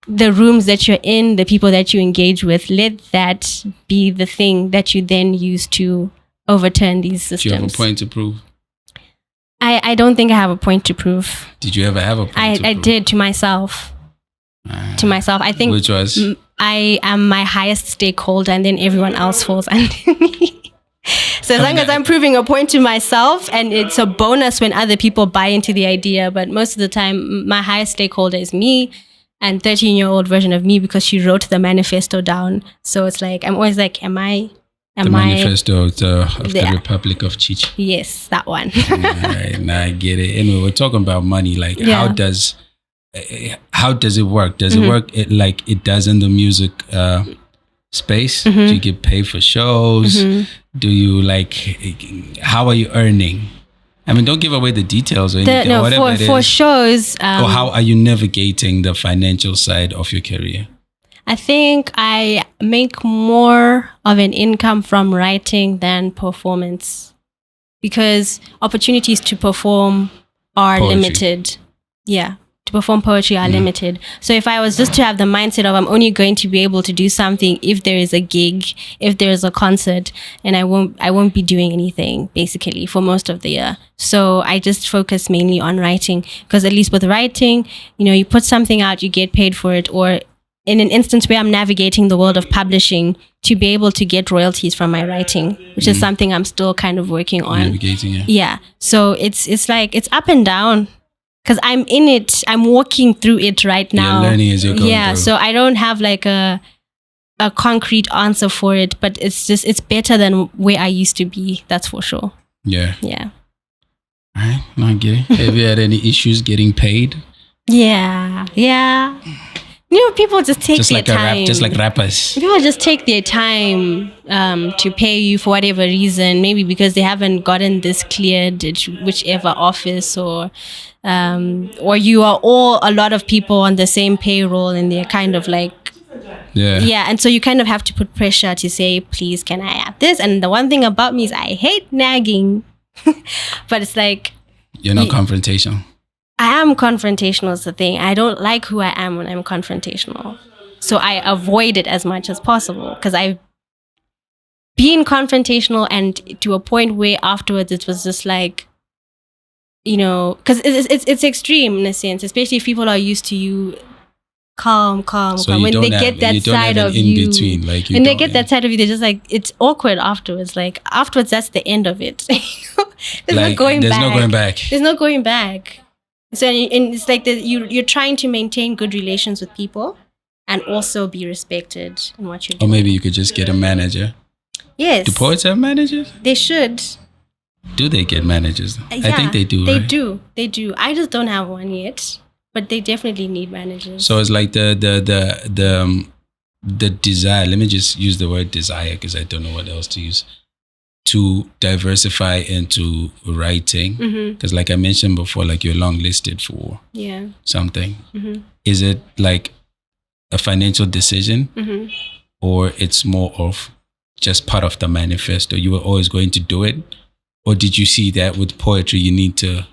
the rooms that you're in, the people that you engage with, let that be the thing that you then use to overturn these systems. Do you have a point to prove? I don't think I have a point to prove. Did you ever have a point to prove? I did, to myself. I think. Which was? I am my highest stakeholder, and then everyone else falls under me. So as long as I'm proving a point to myself, and it's a bonus when other people buy into the idea, but most of the time, my highest stakeholder is me and 13-year-old version of me, because she wrote the manifesto down. So it's like, I'm always like, the manifesto of the Republic of Chichi. Yes, that one. Nah, I get it. Anyway, we're talking about money. Like, how does it work? Does it work like it does in the music space? Do you get paid for shows? Do you how are you earning? I mean, don't give away the details or anything. For shows. Or how are you navigating the financial side of your career? I think I make more of an income from writing than performance, because opportunities to perform are limited. Yeah. to perform poetry are limited. So if I was just to have the mindset of I'm only going to be able to do something if there is a gig, if there is a concert, and I won't be doing anything basically for most of the year. So I just focus mainly on writing, because at least with writing, you put something out, you get paid for it, or in an instance where I'm navigating the world of publishing, to be able to get royalties from my writing, which is something I'm still kind of working on. Navigating, yeah. Yeah. So it's like, it's up and down, because I'm in it. I'm walking through it right now. You're learning as you're going through. So I don't have like a concrete answer for it, but it's better than where I used to be. That's for sure. Yeah. Yeah. All right. I get it. Have you had any issues getting paid? Yeah. People just take their time. Just like rappers. People just take their time to pay you for whatever reason. Maybe because they haven't gotten this cleared at whichever office, or you are all a lot of people on the same payroll, and they're kind of like, and so you kind of have to put pressure to say, please, can I have this? And the one thing about me is I hate nagging, but it's like, you're not confrontational. I am confrontational is the thing. I don't like who I am when I'm confrontational. So I avoid it as much as possible, because I've been confrontational, and to a point where afterwards it was just like, because it's extreme in a sense, especially if people are used to you calm. So when they get that side of you, between, like when they get that side of you, they're just like, it's awkward afterwards. Like afterwards, that's the end of it. There's no going back. There's no going back. So and it's like you're trying to maintain good relations with people and also be respected in what you're doing. Or maybe you could just get a manager. Yes. Do poets have managers? They should. Do they get managers? Yeah, I think they do. They right? do. They do. I just don't have one yet, but they definitely need managers. So it's like the desire. Let me just use the word desire, because I don't know what else to use. To diversify into writing, because like I mentioned before, like you're long listed for something. Is it like a financial decision, or it's more of just part of the manifesto? You were always going to do it, or did you see that with poetry you need to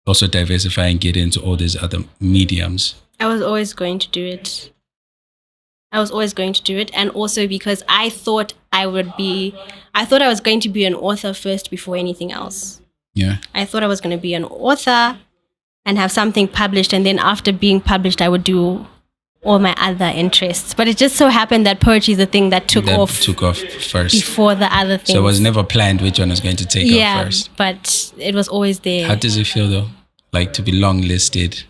also diversify and get into all these other mediums? I was always going to do it. And also because I thought I was going to be an author first before anything else. Yeah. I thought I was going to be an author and have something published, and then after being published, I would do all my other interests. But it just so happened that poetry is the thing that took off first before the other things. So it was never planned which one was going to take off first. Yeah, but it was always there. How does it feel though, like to be long listed?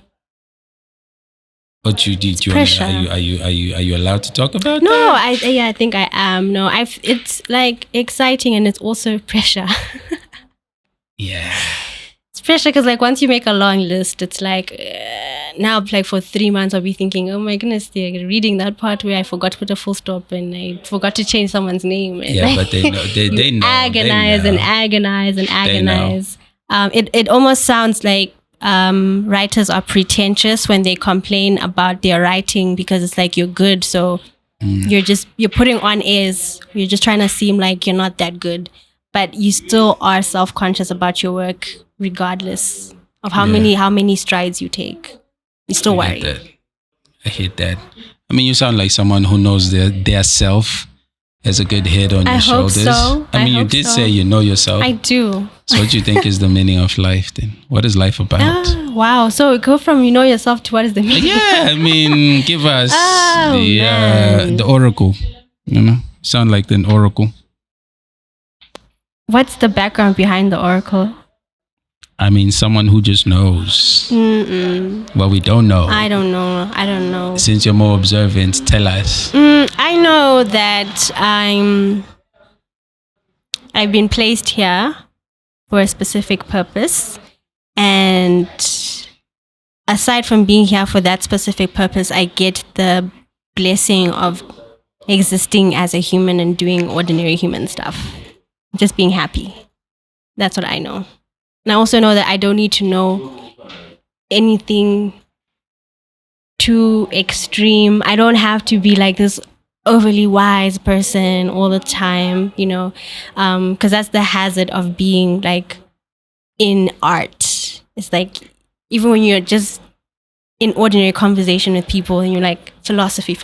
What you did? Pressure. Are you allowed to talk about No, that? I think I am. No, it's like exciting, and it's also pressure. Yeah. It's pressure because like once you make a long list, it's like now like for 3 months I'll be thinking, oh my goodness, they're reading that part where I forgot to put a full stop and I forgot to change someone's name. Yeah, like, but they know. They know. Agonize and agonize and agonize. It almost sounds like writers are pretentious when they complain about their writing, because it's like you're good, so you're putting on airs. You're just trying to seem like you're not that good, but you still are self-conscious about your work, regardless of how many strides you take. You still worry. I hate that. I mean, you sound like someone who knows their self, has a good head on your shoulders. So. I mean, you did say you know yourself. I do. So what do you think is the meaning of life then? What is life about? Wow. So go from you know yourself to what is the meaning? Yeah, I mean, give us the oracle. You know, sound like an oracle. What's the background behind the oracle? I mean, someone who just knows what we don't know. I don't know. Since you're more observant, tell us. I know that I've been placed here for a specific purpose. And aside from being here for that specific purpose, I get the blessing of existing as a human and doing ordinary human stuff. Just being happy. That's what I know. And I also know that I don't need to know anything too extreme. I don't have to be like this overly wise person all the time, you know, because that's the hazard of being like in art. It's like even when you're just in ordinary conversation with people and you're like, philosophy.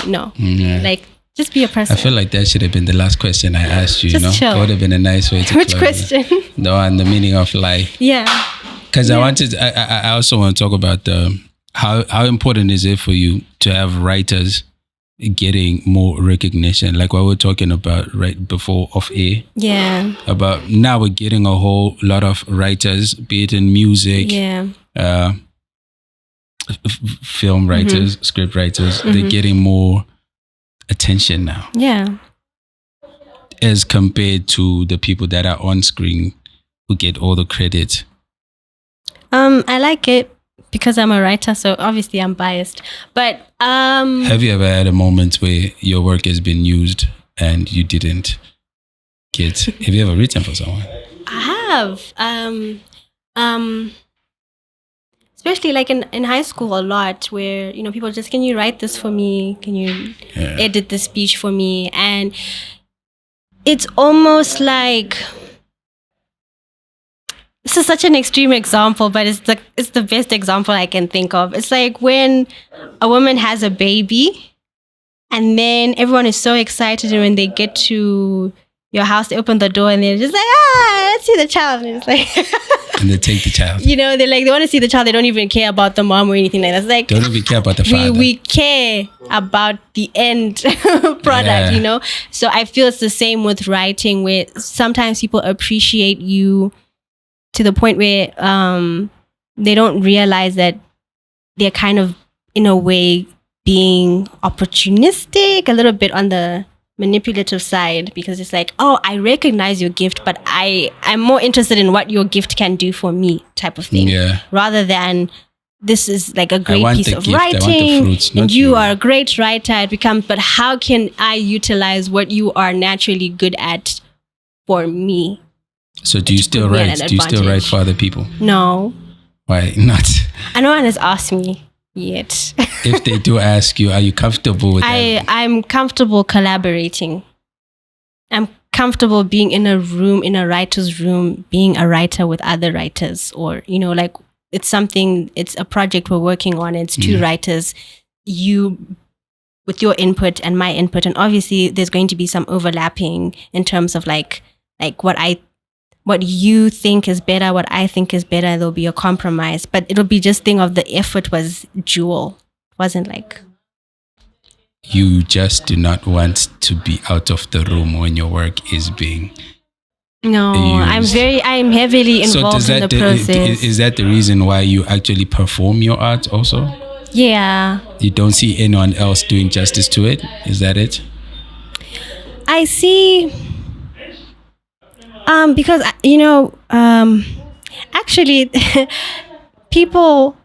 No. Yeah. Like, just be a person. I feel like that should have been the last question I asked you. Just chill. That would have been a nice way to Which close question? The one, the meaning of life. Yeah. Because I also want to talk about how important is it for you to have writers getting more recognition, like what we were talking about right before off air. Yeah. About now we're getting a whole lot of writers, be it in music, film writers, script writers. They're getting more attention now. Yeah. As compared to the people that are on screen who get all the credit. I like it because I'm a writer, so obviously I'm biased. But have you ever had a moment where your work has been used and you didn't get? Have you ever written for someone? I have. Especially like in high school a lot, where people just, can you write this for me? Can you edit the speech for me? And it's almost like, this is such an extreme example, but it's the best example I can think of. It's like when a woman has a baby and then everyone is so excited, and when they get to your house, they open the door and they're just like, let's see the child. And it's like... and they take the child. They're like, they want to see the child. They don't even care about the mom or anything like that. It's like, don't even care about the father. We care about the end product, So I feel it's the same with writing, where sometimes people appreciate you to the point where they don't realize that they're kind of, in a way, being opportunistic, a little bit on the manipulative side, because it's like, oh, I recognize your gift, but I'm more interested in what your gift can do for me, type of thing, rather than this is like a great piece of writing and you are a great writer. It becomes, but how can I utilize what you are naturally good at for me? So do you still write? Do you still write for other people? No. Why not? No one has asked me yet. If they do ask you, are you comfortable with that? I'm comfortable collaborating. I'm comfortable being in a room, in a writer's room, being a writer with other writers, or, like it's a project we're working on. It's two writers, you with your input and my input. And obviously there's going to be some overlapping in terms of like what you think is better, what I think is better. There'll be a compromise, but it'll be just thing of the effort was dual. It wasn't like... You just do not want to be out of the room when your work is being used. I'm heavily involved in the process. Is that the reason why you actually perform your art also? Yeah. You don't see anyone else doing justice to it? Is that it? I see... because, actually, people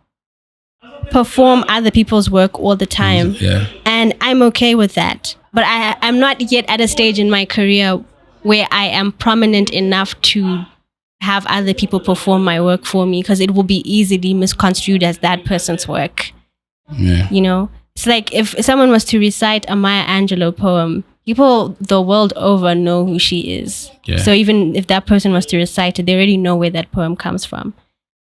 perform other people's work all the time. Yeah. And I'm okay with that. But I'm not yet at a stage in my career where I am prominent enough to have other people perform my work for me, because it will be easily misconstrued as that person's work. Yeah. It's like if someone was to recite a Maya Angelou poem, people the world over know who she is. Yeah. So even if that person was to recite it, they already know where that poem comes from.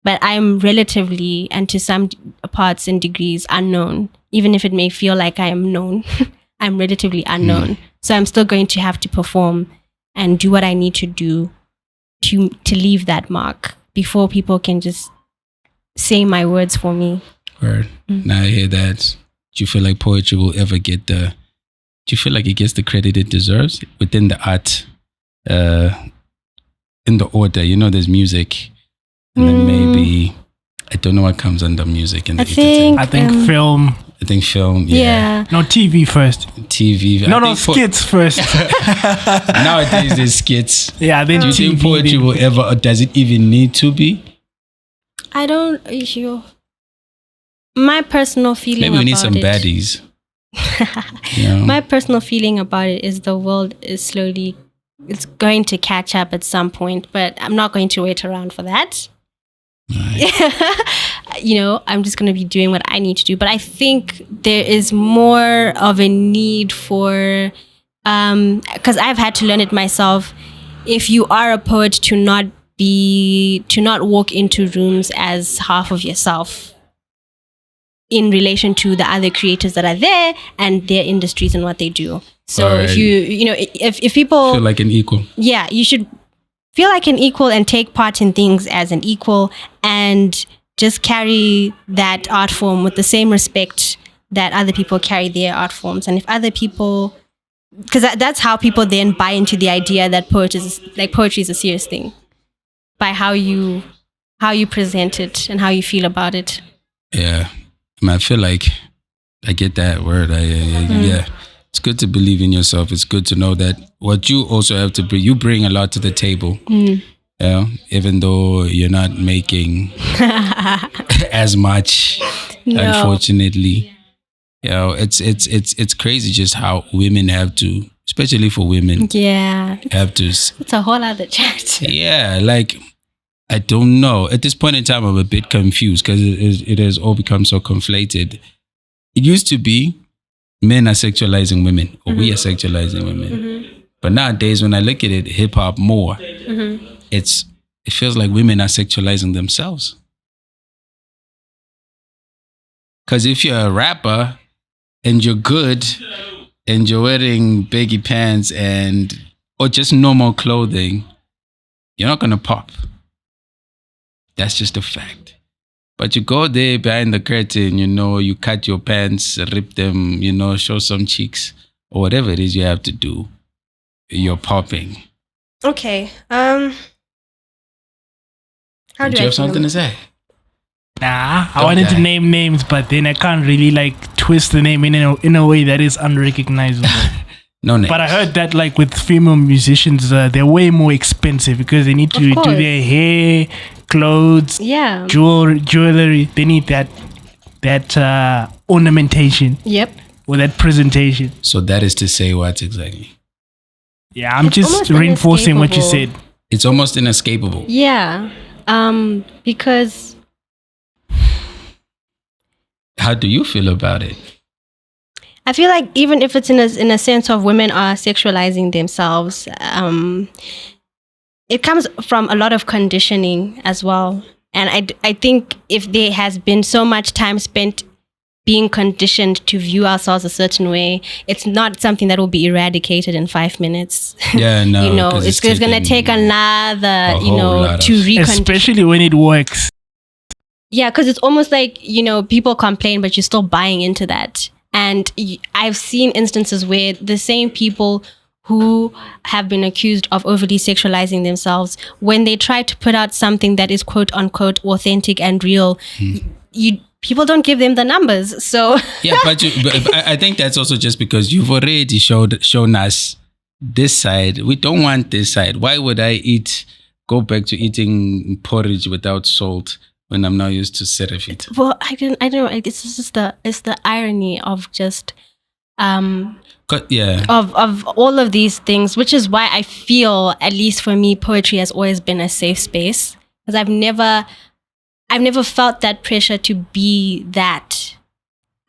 But I'm relatively, and to some parts and degrees, unknown. Even if it may feel like I am known, I'm relatively unknown. So I'm still going to have to perform and do what I need to do to leave that mark before people can just say my words for me. Word. Now I hear that. Do you feel like poetry will ever get do you feel like it gets the credit it deserves within the art, in the order? There's music, and then maybe, I don't know what comes under music. And I think film. I think film, yeah. No, TV first. TV. No, skits first. Nowadays, there's skits. Yeah, then do you think poetry will ever, or does it even need to be? I don't, my personal feeling maybe we need about some it, baddies. My personal feeling about it is the world is it's going to catch up at some point, but I'm not going to wait around for that. I'm just going to be doing what I need to do. But I think there is more of a need for, because I've had to learn it myself, if you are a poet, to not walk into rooms as half of yourself. in relation to the other creators that are there and their industries and what they do. So Alright. if people Feel like an equal. yeah, you should feel like an equal and take part in things as an equal, and just carry that art form with the same respect that other people carry their art forms. And if other people, because that's how people then buy into the idea that poetry is a serious thing, by how you present it and how you feel about it. Yeah. I feel like I get that word. Yeah. It's good to believe in yourself. It's good to know that what you also have to bring, you bring a lot to the table. Yeah, even though you're not making as much, unfortunately. You know, it's crazy just how women have to, especially for women. Yeah. Have to. It's a whole other chat. Yeah, like, I don't know. At this point in time, I'm a bit confused because it has all become so conflated. It used to be men are sexualizing women, or we are sexualizing women. But nowadays, when I look at it, hip hop more, it feels like women are sexualizing themselves. Because if you're a rapper and you're good and you're wearing baggy pants or just normal clothing, you're not gonna pop. That's just a fact. But you go there behind the curtain, you cut your pants, rip them, show some cheeks, or whatever it is you have to do, you're popping. Okay. How do you have something to say? Nah, I wanted to name names, but then I can't really twist the name in a way that is unrecognizable. No names. But I heard that with female musicians, they're way more expensive because they need to do their hair, clothes, jewelry. They need that ornamentation. Yep. Or that presentation. So that is to say what exactly? Yeah, I'm just reinforcing what you said. It's almost inescapable. Yeah. Because how do you feel about it? I feel like even if it's in a sense of women are sexualizing themselves, it comes from a lot of conditioning as well. And I think if there has been so much time spent being conditioned to view ourselves a certain way, it's not something that will be eradicated in 5 minutes. Yeah, no. It's going to take another, to recondition. Especially when it works. Yeah, because it's almost like, people complain, but you're still buying into that. And I've seen instances where the same people who have been accused of overly sexualizing themselves, when they try to put out something that is quote unquote authentic and real, people don't give them the numbers. So yeah, but I think that's also just because you've already shown us this side. We don't want this side. Why would I go back to eating porridge without salt when I'm now used to serifit? Well, I don't know. It's just the irony of just of all of these things, which is why I feel, at least for me, poetry has always been a safe space, because I've never felt that pressure to be that.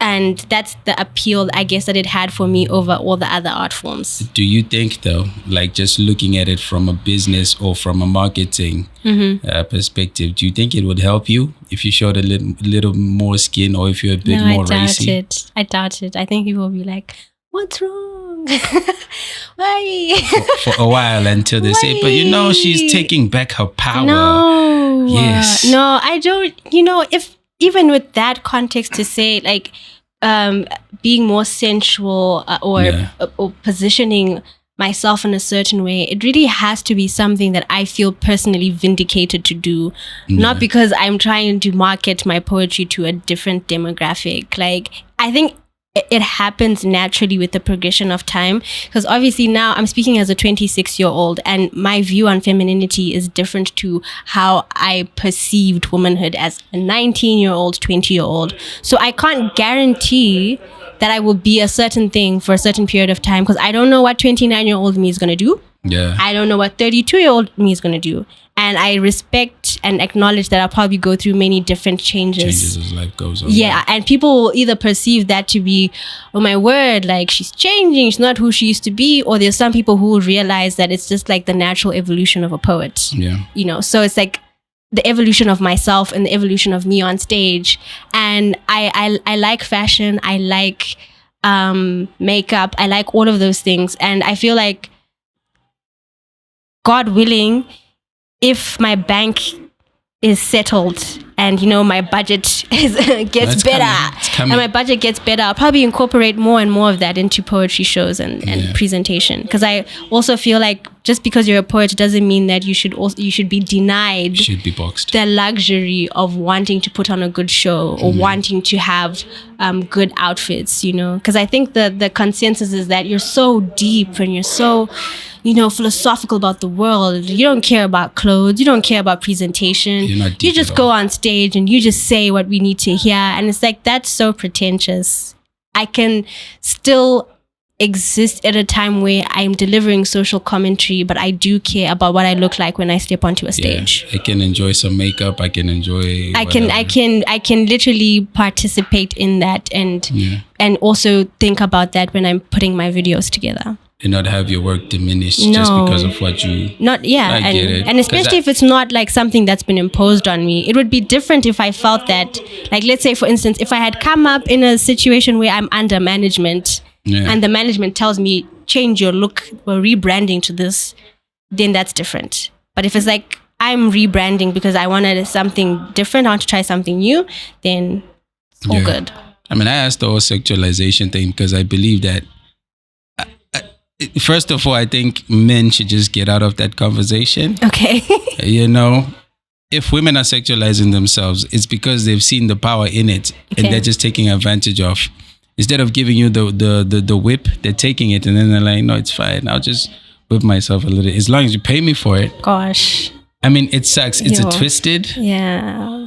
And that's the appeal, I guess, that it had for me over all the other art forms. Do you think, though, just looking at it from a business or from a marketing perspective, do you think it would help you if you showed a little more skin, or if you're a bit more racy? I doubt it. I think people will be like, what's wrong? Why? For a while, until they say, but she's taking back her power. No. Yes. No, I don't. If even with that context, to say being more sensual or positioning myself in a certain way, it really has to be something that I feel personally vindicated to do, not because I'm trying to market my poetry to a different demographic. I think it happens naturally with the progression of time, because obviously now I'm speaking as a 26-year-old, and my view on femininity is different to how I perceived womanhood as a 19-year-old, 20-year-old. So I can't guarantee that I will be a certain thing for a certain period of time, because I don't know what 29-year-old me is going to do. Yeah. I don't know what 32-year-old me is going to do. And I respect and acknowledge that I'll probably go through many different changes as life goes on. Yeah, and people will either perceive that to be, oh my word, she's changing, she's not who she used to be, or there's some people who will realize that it's just the natural evolution of a poet. Yeah. So it's the evolution of myself and the evolution of me on stage. And I like fashion. I like makeup. I like all of those things. And I feel like, God willing, if my bank is settled and my budget gets better and my budget gets better, I'll probably incorporate more and more of that into poetry shows and presentation, because I also feel like just because you're a poet doesn't mean that you should be denied boxed the luxury of wanting to put on a good show or wanting to have good outfits, because I think the consensus is that you're so deep and you're so philosophical about the world. You don't care about clothes. You don't care about presentation. You just go on stage and you just say what we need to hear. And it's like, that's so pretentious. I can still exist at a time where I'm delivering social commentary, but I do care about what I look like when I step onto a stage. I can enjoy some makeup. I can enjoy. I can literally participate in that and also think about that when I'm putting my videos together. And not have your work diminished just because of what you... I get it. And especially if it's not like something that's been imposed on me. It would be different if I felt that, like, let's say, for instance, if I had come up in a situation where I'm under management and the management tells me, change your look, we're rebranding to this, then that's different. But if it's like, I'm rebranding because I wanted something different, I want to try something new, then it's all good. I mean, I asked the whole sexualization thing because I believe that first of all, I think men should just get out of that conversation. Okay. If women are sexualizing themselves, it's because they've seen the power in it and they're just taking advantage of. Instead of giving you the whip, they're taking it and then they're like, no, it's fine. I'll just whip myself a little. As long as you pay me for it. Gosh. I mean, it sucks. It's a twisted. Yeah.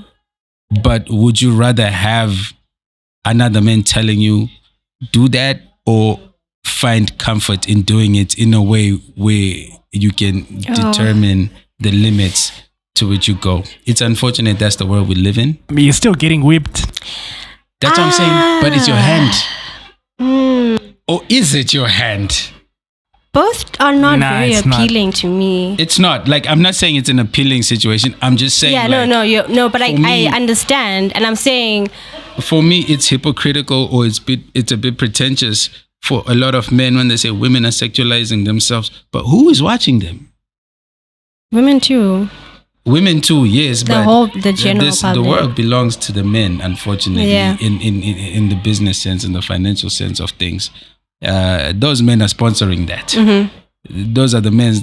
But would you rather have another man telling you, do that, or find comfort in doing it in a way where you can determine the limits to which you go? It's unfortunate that's the world we live in. I mean, you're still getting whipped. That's what I'm saying. But it's your hand. Or is it your hand? Both are not very appealing to me. It's not. Like, I'm not saying it's an appealing situation. I'm just saying. Yeah, but I understand. And I'm saying, for me, it's hypocritical, or it's a bit pretentious for a lot of men when they say women are sexualizing themselves. But who is watching them? Women too, yes. The general public. The world belongs to the men, unfortunately, in the business sense, in the financial sense of things. Those men are sponsoring that. Mm-hmm. Those are the men.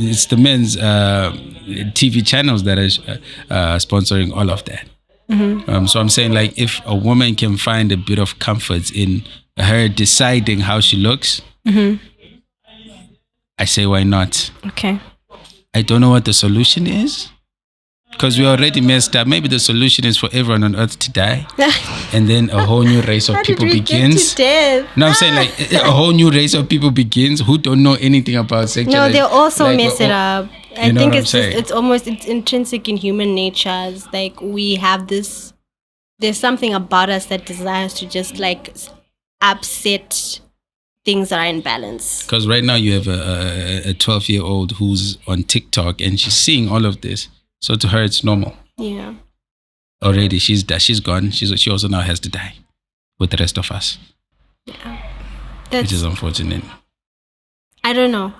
It's the men's TV channels that are sponsoring all of that. Mm-hmm. So I'm saying, like, if a woman can find a bit of comfort in her deciding how she looks, I say, why not? Okay. I don't know what the solution is, because we're already messed up. Maybe the solution is for everyone on earth to die, and then a whole new race of people begins. No, I'm saying, like, a whole new race of people begins who don't know anything about sexuality. No, they'll also mess it up. I think it's intrinsic in human nature. It's like we have this. There's something about us that desires to just like upset things that are in balance. Because right now you have a 12-year-old who's on TikTok and she's seeing all of this. So to her, it's normal. Yeah. Already, she's gone. She also now has to die with the rest of us. Yeah. Which is unfortunate. I don't know.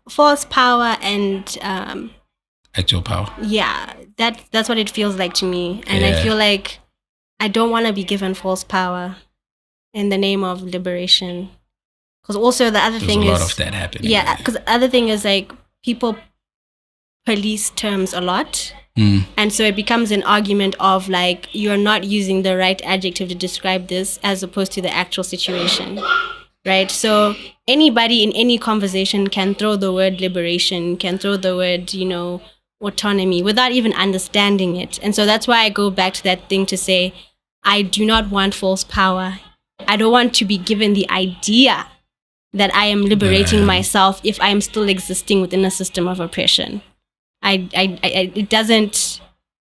False power and actual power. Yeah, that's what it feels like to me. And I feel like I don't want to be given false power in the name of liberation. Because also the other thing is... There's a lot of that happening. Yeah, because the other thing is like people police terms a lot. And so it becomes an argument of like, you're not using the right adjective to describe this as opposed to the actual situation. Right? So anybody in any conversation can throw the word liberation, can throw the word, autonomy without even understanding it. And so that's why I go back to that thing to say, I do not want false power. I don't want to be given the idea that I am liberating myself if I am still existing within a system of oppression. It doesn't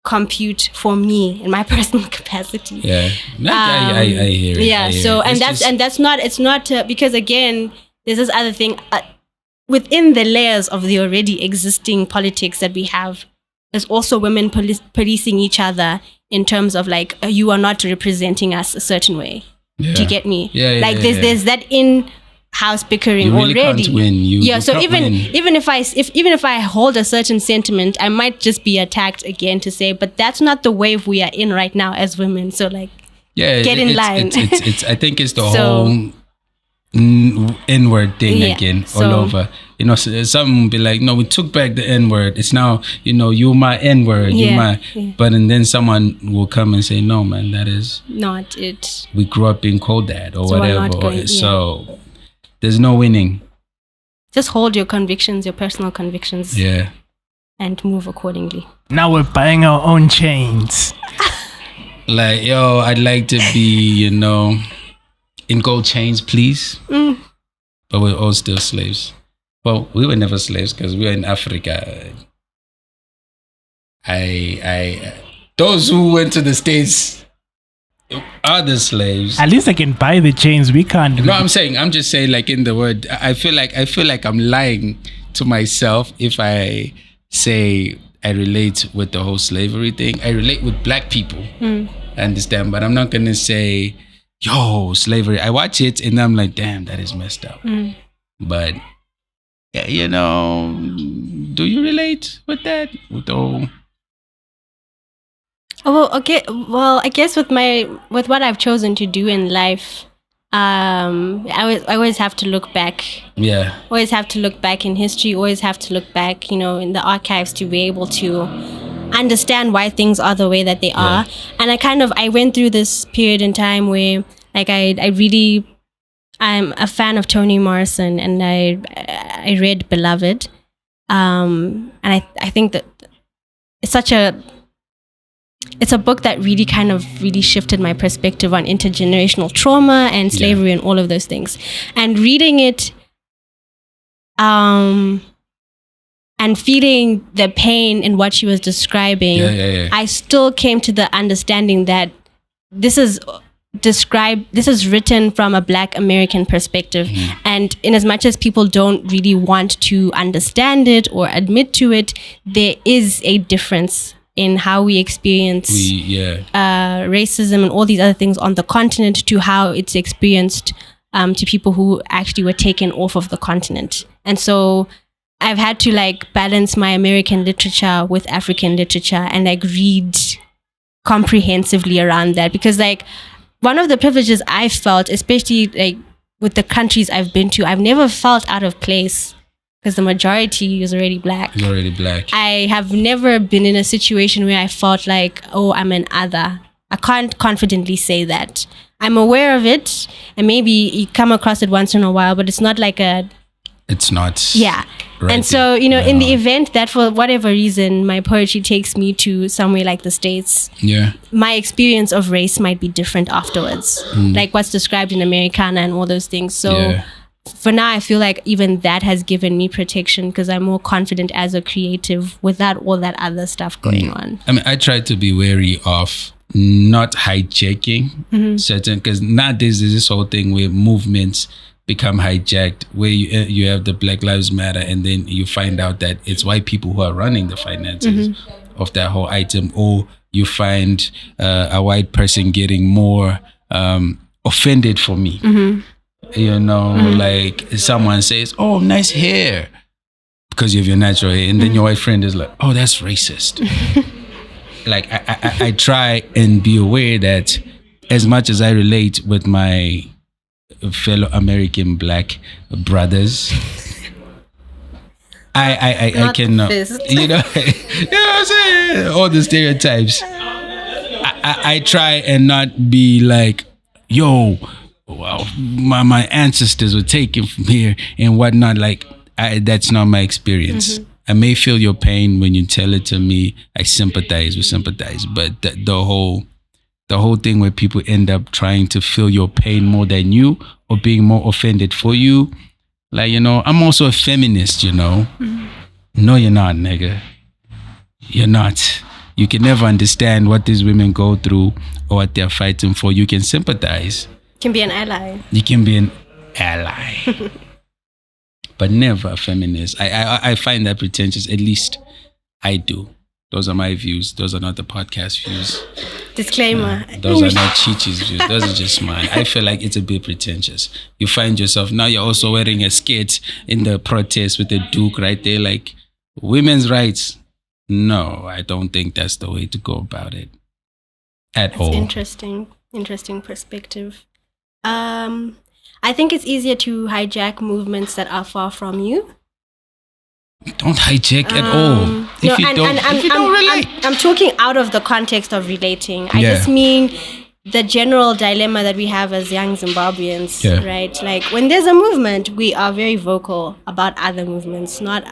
compute for me in my personal capacity. Yeah, I hear it. Yeah, it's not because again, there's this other thing within the layers of the already existing politics that we have. there's also women policing each other in terms of like, you are not representing us a certain way. Yeah. Do you get me? Yeah, like there's that in-house bickering you really already. Can't win. You so can't even if I hold a certain sentiment, I might just be attacked again to say, but that's not the wave we are in right now as women. So like, get in line. It's I think it's the whole N-word thing again all over. You know, some will be like, no, we took back the N-word. It's now, you know, you my N-word, you my. But and then someone will come and say, no, man, that is not it. We grew up being called that or so whatever. So there's no winning. Just hold your convictions, your personal convictions. Yeah. And move accordingly. Now we're buying our own chains. Like, yo, I'd like to be, you know, in gold chains, please. But we're all still slaves. Well, we were never slaves because we were in Africa. Those who went to the States are the slaves. At least I can buy the chains. We can't. No, I'm just saying, like in the word, I feel like I'm lying to myself if I say I relate with the whole slavery thing. I relate with black people. I understand, but I'm not gonna say, yo, slavery. I watch it and I'm like, damn, that is messed up. But yeah, you know, do you relate with that? With the whole... Oh, okay. Well, I guess with what I've chosen to do in life, I always have to look back. Yeah. Always have to look back in history. Always have to look back, you know, in the archives to be able to understand why things are the way that they are. And I went through this period in time where, like, I'm a fan of Toni Morrison, and I read Beloved, and I think that it's a book that really shifted my perspective on intergenerational trauma and slavery and all of those things. And reading it, and feeling the pain in what she was describing, I still came to the understanding that this is written from a Black American perspective. And in as much as people don't really want to understand it or admit to it, there is a difference in how we experience racism and all these other things on the continent to how it's experienced to people who actually were taken off of the continent. And so I've had to like balance my American literature with African literature and like read comprehensively around that, because like one of the privileges I've felt, especially like with the countries I've been to, I've never felt out of place because the majority is already Black. I have never been in a situation where I felt like, oh, I'm an other. I can't confidently say that. I'm aware of it, and maybe you come across it once in a while, but it's not like a... It's not... Yeah. Right. And so, you know, in the event that for whatever reason my poetry takes me to somewhere like the States, my experience of race might be different afterwards. Like what's described in Americana and all those things. So for now, I feel like even that has given me protection because I'm more confident as a creative without all that other stuff going on. I mean, I try to be wary of not hijacking certain, because nowadays there's this whole thing where movements become hijacked, where you have the Black Lives Matter, and then you find out that it's white people who are running the finances of that whole item, or you find a white person getting more offended for me. You know, like someone says, oh, nice hair, because you have your natural hair, and then your white friend is like, oh, that's racist. Like I try and be aware that as much as I relate with my fellow American Black brothers, I cannot, you know, you know what I'm saying? All the stereotypes. I try and not be like, yo, wow, my ancestors were taken from here and whatnot. Like, that's not my experience. I may feel your pain when you tell it to me. We sympathize, but the whole thing where people end up trying to feel your pain more than you, or being more offended for you. Like, you know, I'm also a feminist, you know. No, you're not, nigga. You're not. You can never understand what these women go through or what they're fighting for. You can sympathize. You can be an ally. You can be an ally. But never a feminist. I find that pretentious. At least I do. Those are my views. Those are not the podcast views. Disclaimer. Those are not Chichi's views. Those are just mine. I feel like it's a bit pretentious. You find yourself, now you're also wearing a skirt in the protest with the Duke right there, like women's rights. No, I don't think that's the way to go about it at all. Interesting perspective. I think it's easier to hijack movements that are far from you. Don't hijack at all. If you don't relate. I'm talking out of the context of relating. I just mean the general dilemma that we have as young Zimbabweans, right? Like when there's a movement, we are very vocal about other movements, not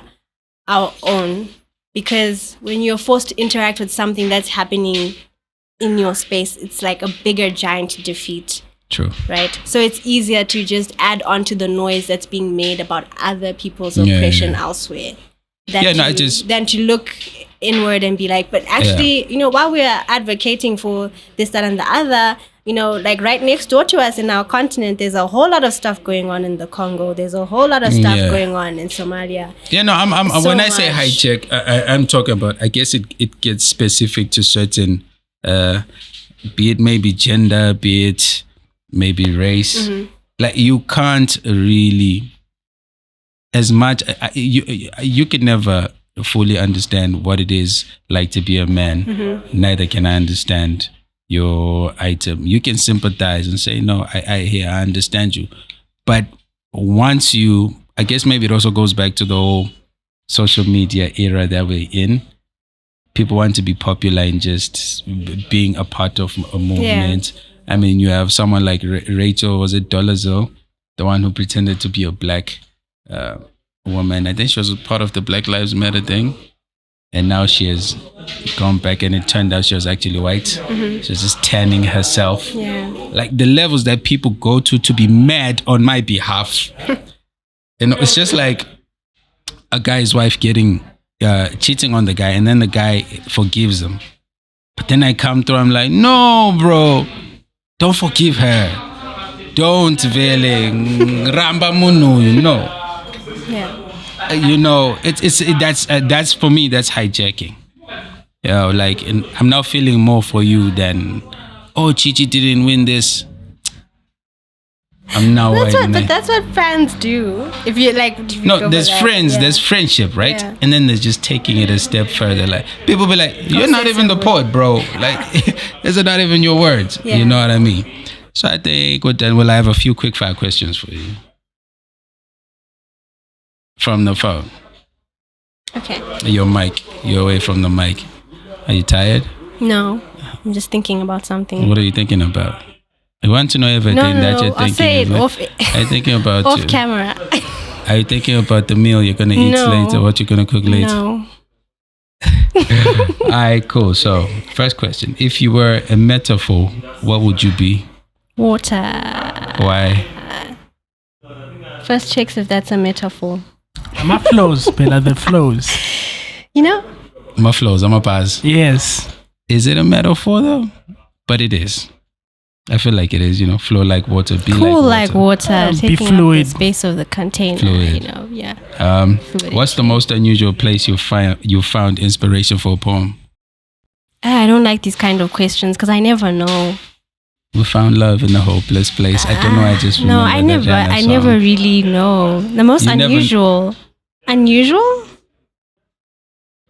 our own. Because when you're forced to interact with something that's happening in your space, it's like a bigger giant to defeat. True. Right? So it's easier to just add on to the noise that's being made about other people's oppression elsewhere than to look inward and be like, but actually, while we're advocating for this, that, and the other, like right next door to us in our continent, there's a whole lot of stuff going on in the Congo. There's a whole lot of stuff going on in Somalia. Yeah, no, when I say hijack, I'm talking about, I guess it gets specific to certain, be it maybe gender, be it maybe race. Mm-hmm. Like you can't really, as much, you can never fully understand what it is like to be a man. Mm-hmm. Neither can I understand your item. You can sympathize and say, no, I understand you. But once I guess maybe it also goes back to the whole social media era that we're in. People want to be popular and just being a part of a movement. Yeah. I mean, you have someone like Rachel, was it Dolezal, the one who pretended to be a black woman. I think she was a part of the Black Lives Matter thing. And now she has gone back and it turned out she was actually white. Mm-hmm. She was just tanning herself. Yeah. Like the levels that people go to be mad on my behalf. It's just like a guy's wife cheating on the guy and then the guy forgives him. But then I come through, I'm like, no, bro. Don't forgive her. Don't vele ramba munu, Yeah. That's for me. That's hijacking. Like I'm now feeling more for you than Chichi didn't win this. I'm now. But that's what fans do. If you like. There's friends. There's friendship, right? Yeah. And then there's just taking it a step further. Like people be like, "You're not even the poet, bro. Like, these are not even your words." Yeah. You know what I mean? So I think I have a few quick fire questions for you from the phone. Okay. Your mic. You're away from the mic. Are you tired? No, I'm just thinking about something. What are you thinking about? I want to know everything that you're thinking. I'll say it off. Are you thinking about off camera? Are you thinking about the meal you're gonna eat later? What you're gonna cook later? No. All right, cool. So, first question: if you were a metaphor, what would you be? Water. Why? First checks if that's a metaphor. My flows, Bella, the flows. My flows. I'm a pass. Yes. Is it a metaphor though? But it is. I feel like it is, flow like water, be cool like water. Taking be fluid. Up the space of the container, fluid. What's the most unusual place you found inspiration for a poem? I don't like these kind of questions because I never know. We found love in a hopeless place. I don't know. I just remember I never really know. The most unusual. Unusual?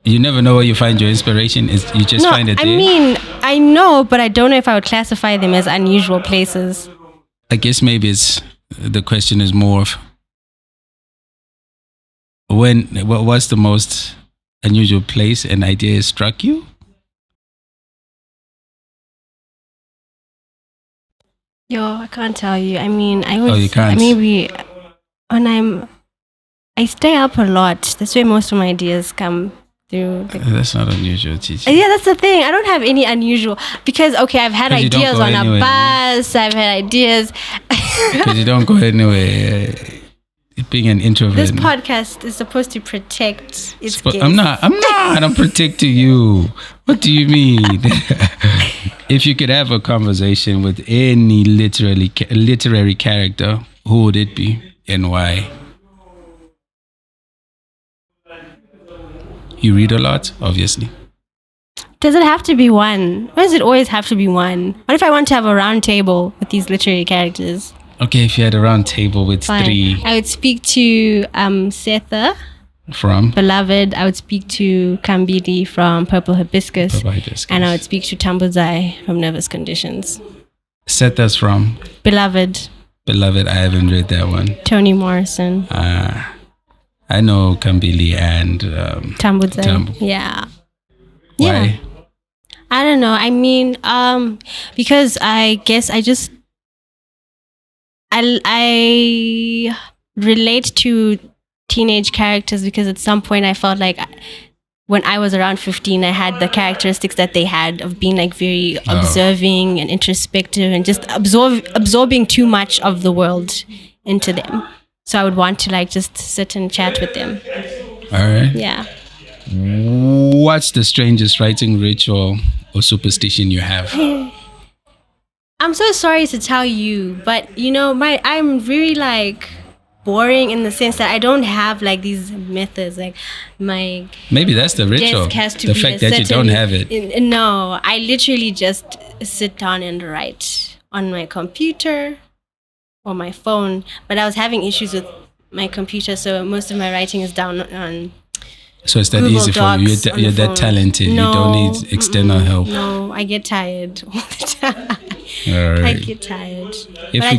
You never know where you find your inspiration. You just find it there. I mean, I know, but I don't know if I would classify them as unusual places. I guess maybe the question is more of what's the most unusual place an idea struck you? I can't tell you. I mean, you can't? Maybe when I stay up a lot. That's where most of my ideas come through. That's not unusual, Chichi. Yeah, that's the thing. I don't have any unusual because I've had ideas on a bus. I've had ideas. Because you don't go anywhere. Being an introvert. This podcast is supposed to protect its guests. I'm not. I'm protecting you. What do you mean? If you could have a conversation with any literary character, who would it be and why? You read a lot, obviously. Does it have to be one? Why does it always have to be one? What if I want to have a round table with these literary characters? Okay, if you had a round table with three. I would speak to Setha from Beloved. I would speak to Kambili from Purple Hibiscus. And I would speak to Tambuzai from Nervous Conditions. Setha's from Beloved. I haven't read that one. Toni Morrison. I know Kambili and Tambuzai. Yeah. Why? Yeah. I don't know. I mean, because I guess I relate to teenage characters because at some point I felt like when I was around 15, I had the characteristics that they had of being like very observing and introspective and just absorbing too much of the world into them. So I would want to like just sit and chat with them. All right. Yeah. What's the strangest writing ritual or superstition you have? I'm so sorry to tell you, but you know, I'm very like boring in the sense that I don't have like these methods. Like my maybe that's the ritual. The fact that you don't have it. No, I literally just sit down and write on my computer or my phone. But I was having issues with my computer, so most of my writing is down on. So it's that Google easy for you. You're that talented. No, you don't need external help. No, I get tired all the time. All right. I get tired. If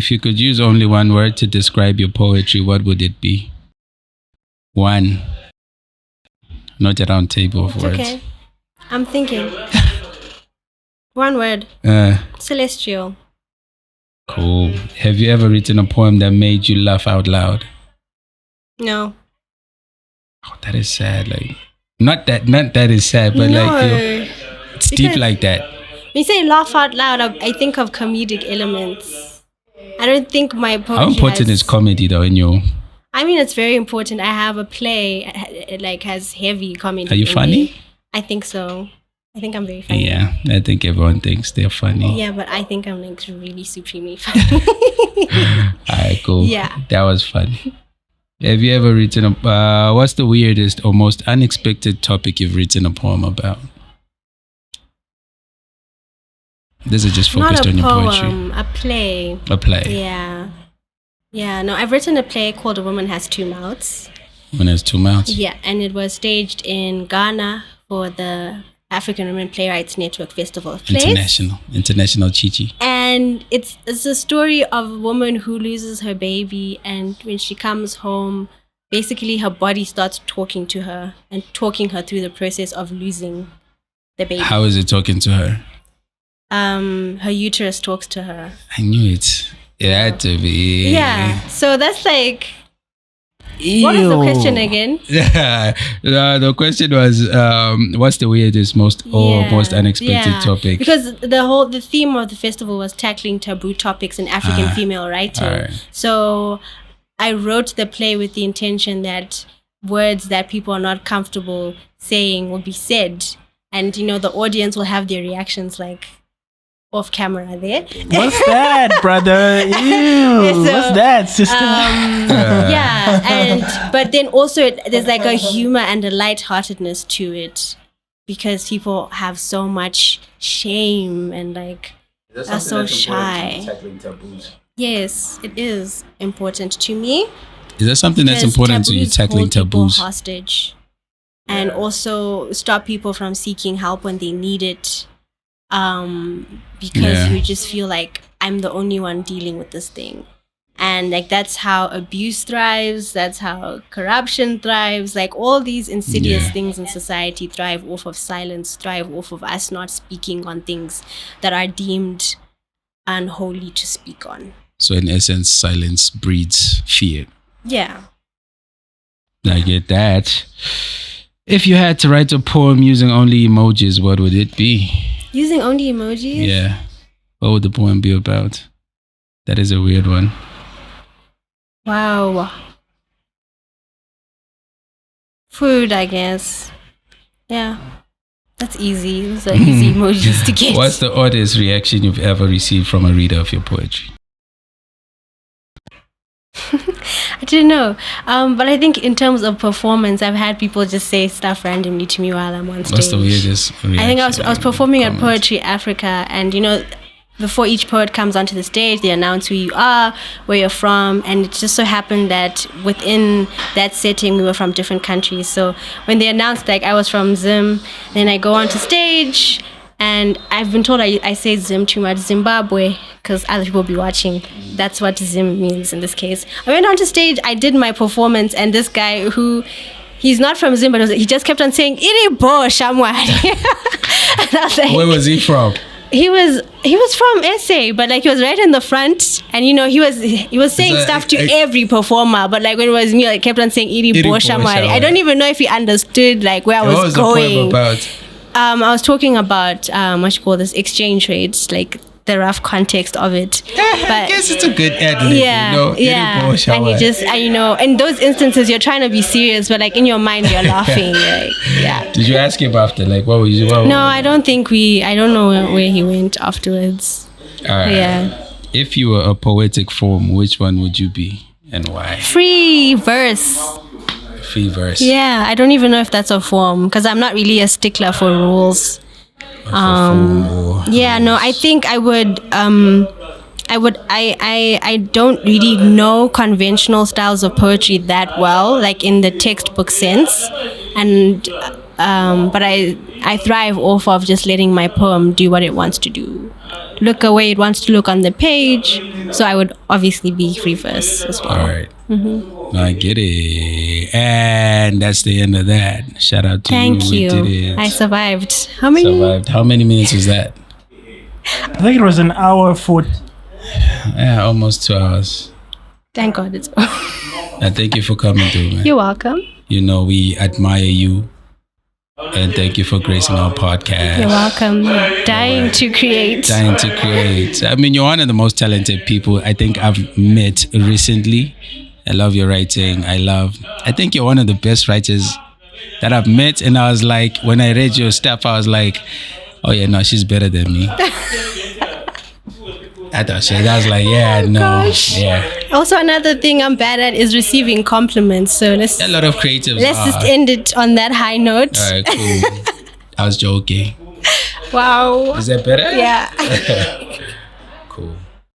you could use only one word to describe your poetry, what would it be? One. Not a round table of words. Okay. I'm thinking. One word. Celestial. Cool. Have you ever written a poem that made you laugh out loud? No. Oh, that is sad. Like, not that is sad, but no, like, it's deep like that. When you say laugh out loud, I think of comedic elements. I don't think my poetry How important is comedy though in you? I mean, it's very important. I have a play, it like has heavy comedy. Are you funny? I think so. I think I'm very funny. Yeah, I think everyone thinks they're funny. Yeah, but I think I'm like really supremely funny. Alright, cool. Yeah. That was fun. Have you ever written what's the weirdest or most unexpected topic you've written a poem about? This is just focused on your poetry. A play. A play. Yeah. Yeah, no, I've written a play called A Woman Has Two Mouths. Woman Has Two Mouths? Yeah, and it was staged in Ghana for the African Women Playwrights Network Festival of Plays. International Chichi. And it's a story of a woman who loses her baby, and when she comes home, basically her body starts talking to her and talking her through the process of losing the baby. How is it talking to her? Her uterus talks to her. I knew it. It had to be. Yeah. So that's like. Ew. What was the question again? Yeah. The question was, what's the weirdest, most unexpected topic? Because the theme of the festival was tackling taboo topics in African female writing. Right. So I wrote the play with the intention that words that people are not comfortable saying will be said, and you know the audience will have their reactions like off camera there. What's that, brother? Ew. What's that, sister? Yeah, but then also there's like a humor and a lightheartedness to it because people have so much shame and like are so shy. Yes, it is important to me. Is that something that's important to you, tackling taboos? Hostage, and also stop people from seeking help when they need it. Because you just feel like I'm the only one dealing with this thing. And like that's how abuse thrives, that's how corruption thrives, like all these insidious things in society thrive off of silence, thrive off of us not speaking on things that are deemed unholy to speak on. So in essence, silence breeds fear. Yeah. I get that. If you had to write a poem using only emojis, what would it be? Using only emojis? Yeah. What would the poem be about? That is a weird one. Wow. Food, I guess. Yeah. That's easy. Those are easy emojis to get. What's the oddest reaction you've ever received from a reader of your poetry? I didn't know. But I think in terms of performance, I've had people just say stuff randomly to me while I'm on stage. What's the weirdest reaction? I think I was performing at Poetry Africa, and before each poet comes onto the stage, they announce who you are, where you're from, and it just so happened that within that setting, we were from different countries. So when they announced, like, I was from Zim, then I go onto stage, and I've been told I say Zim too much, Zimbabwe, because other people will be watching. That's what Zim means in this case. I went onto stage, I did my performance, and this guy he's not from Zim, but he just kept on saying, "Iri bo shamwari." And I was like, where was he from? He was from SA, but like he was right in the front, and he was saying stuff to every performer. But like when it was me, I kept on saying "Iri bo shamwari." I don't even know if he understood like where I was going. What was the poem about? I was talking about exchange rates, like the rough context of it. But I guess it's a good ad-lib, yeah. And you just, in those instances, you're trying to be serious, but like in your mind, you're laughing. Like, yeah. Did you ask him after? Like, what were you? No, I don't know where he went afterwards. All right. Yeah. If you were a poetic form, which one would you be and why? Free verse. Free verse. Yeah, I don't even know if that's a form because I'm not really a stickler for rules. I think I would I don't really know conventional styles of poetry that well, like in the textbook sense, and but I thrive off of just letting my poem do what it wants to do, look the way it wants to look on the page. So I would obviously be free verse as well. All right. Mm-hmm. I get it. And that's the end of that. Shout out to you. Thank you. We did it. I survived. How many minutes was that? I think it was an hour 40. Yeah, almost 2 hours. Thank God it's over. Thank you for coming through, man. You're welcome. We admire you. And thank you for gracing our podcast. You're welcome. Dying to create. I mean, you're one of the most talented people I think I've met recently. I love your writing. I think you're one of the best writers that I've met. And I was like, when I read your stuff, I was like, oh yeah, no, she's better than me. I was like, yeah, no, gosh. Yeah. Also, another thing I'm bad at is receiving compliments. So a lot of creatives. Let's just end it on that high note. All right, cool. I was joking. Wow. Is that better? Yeah.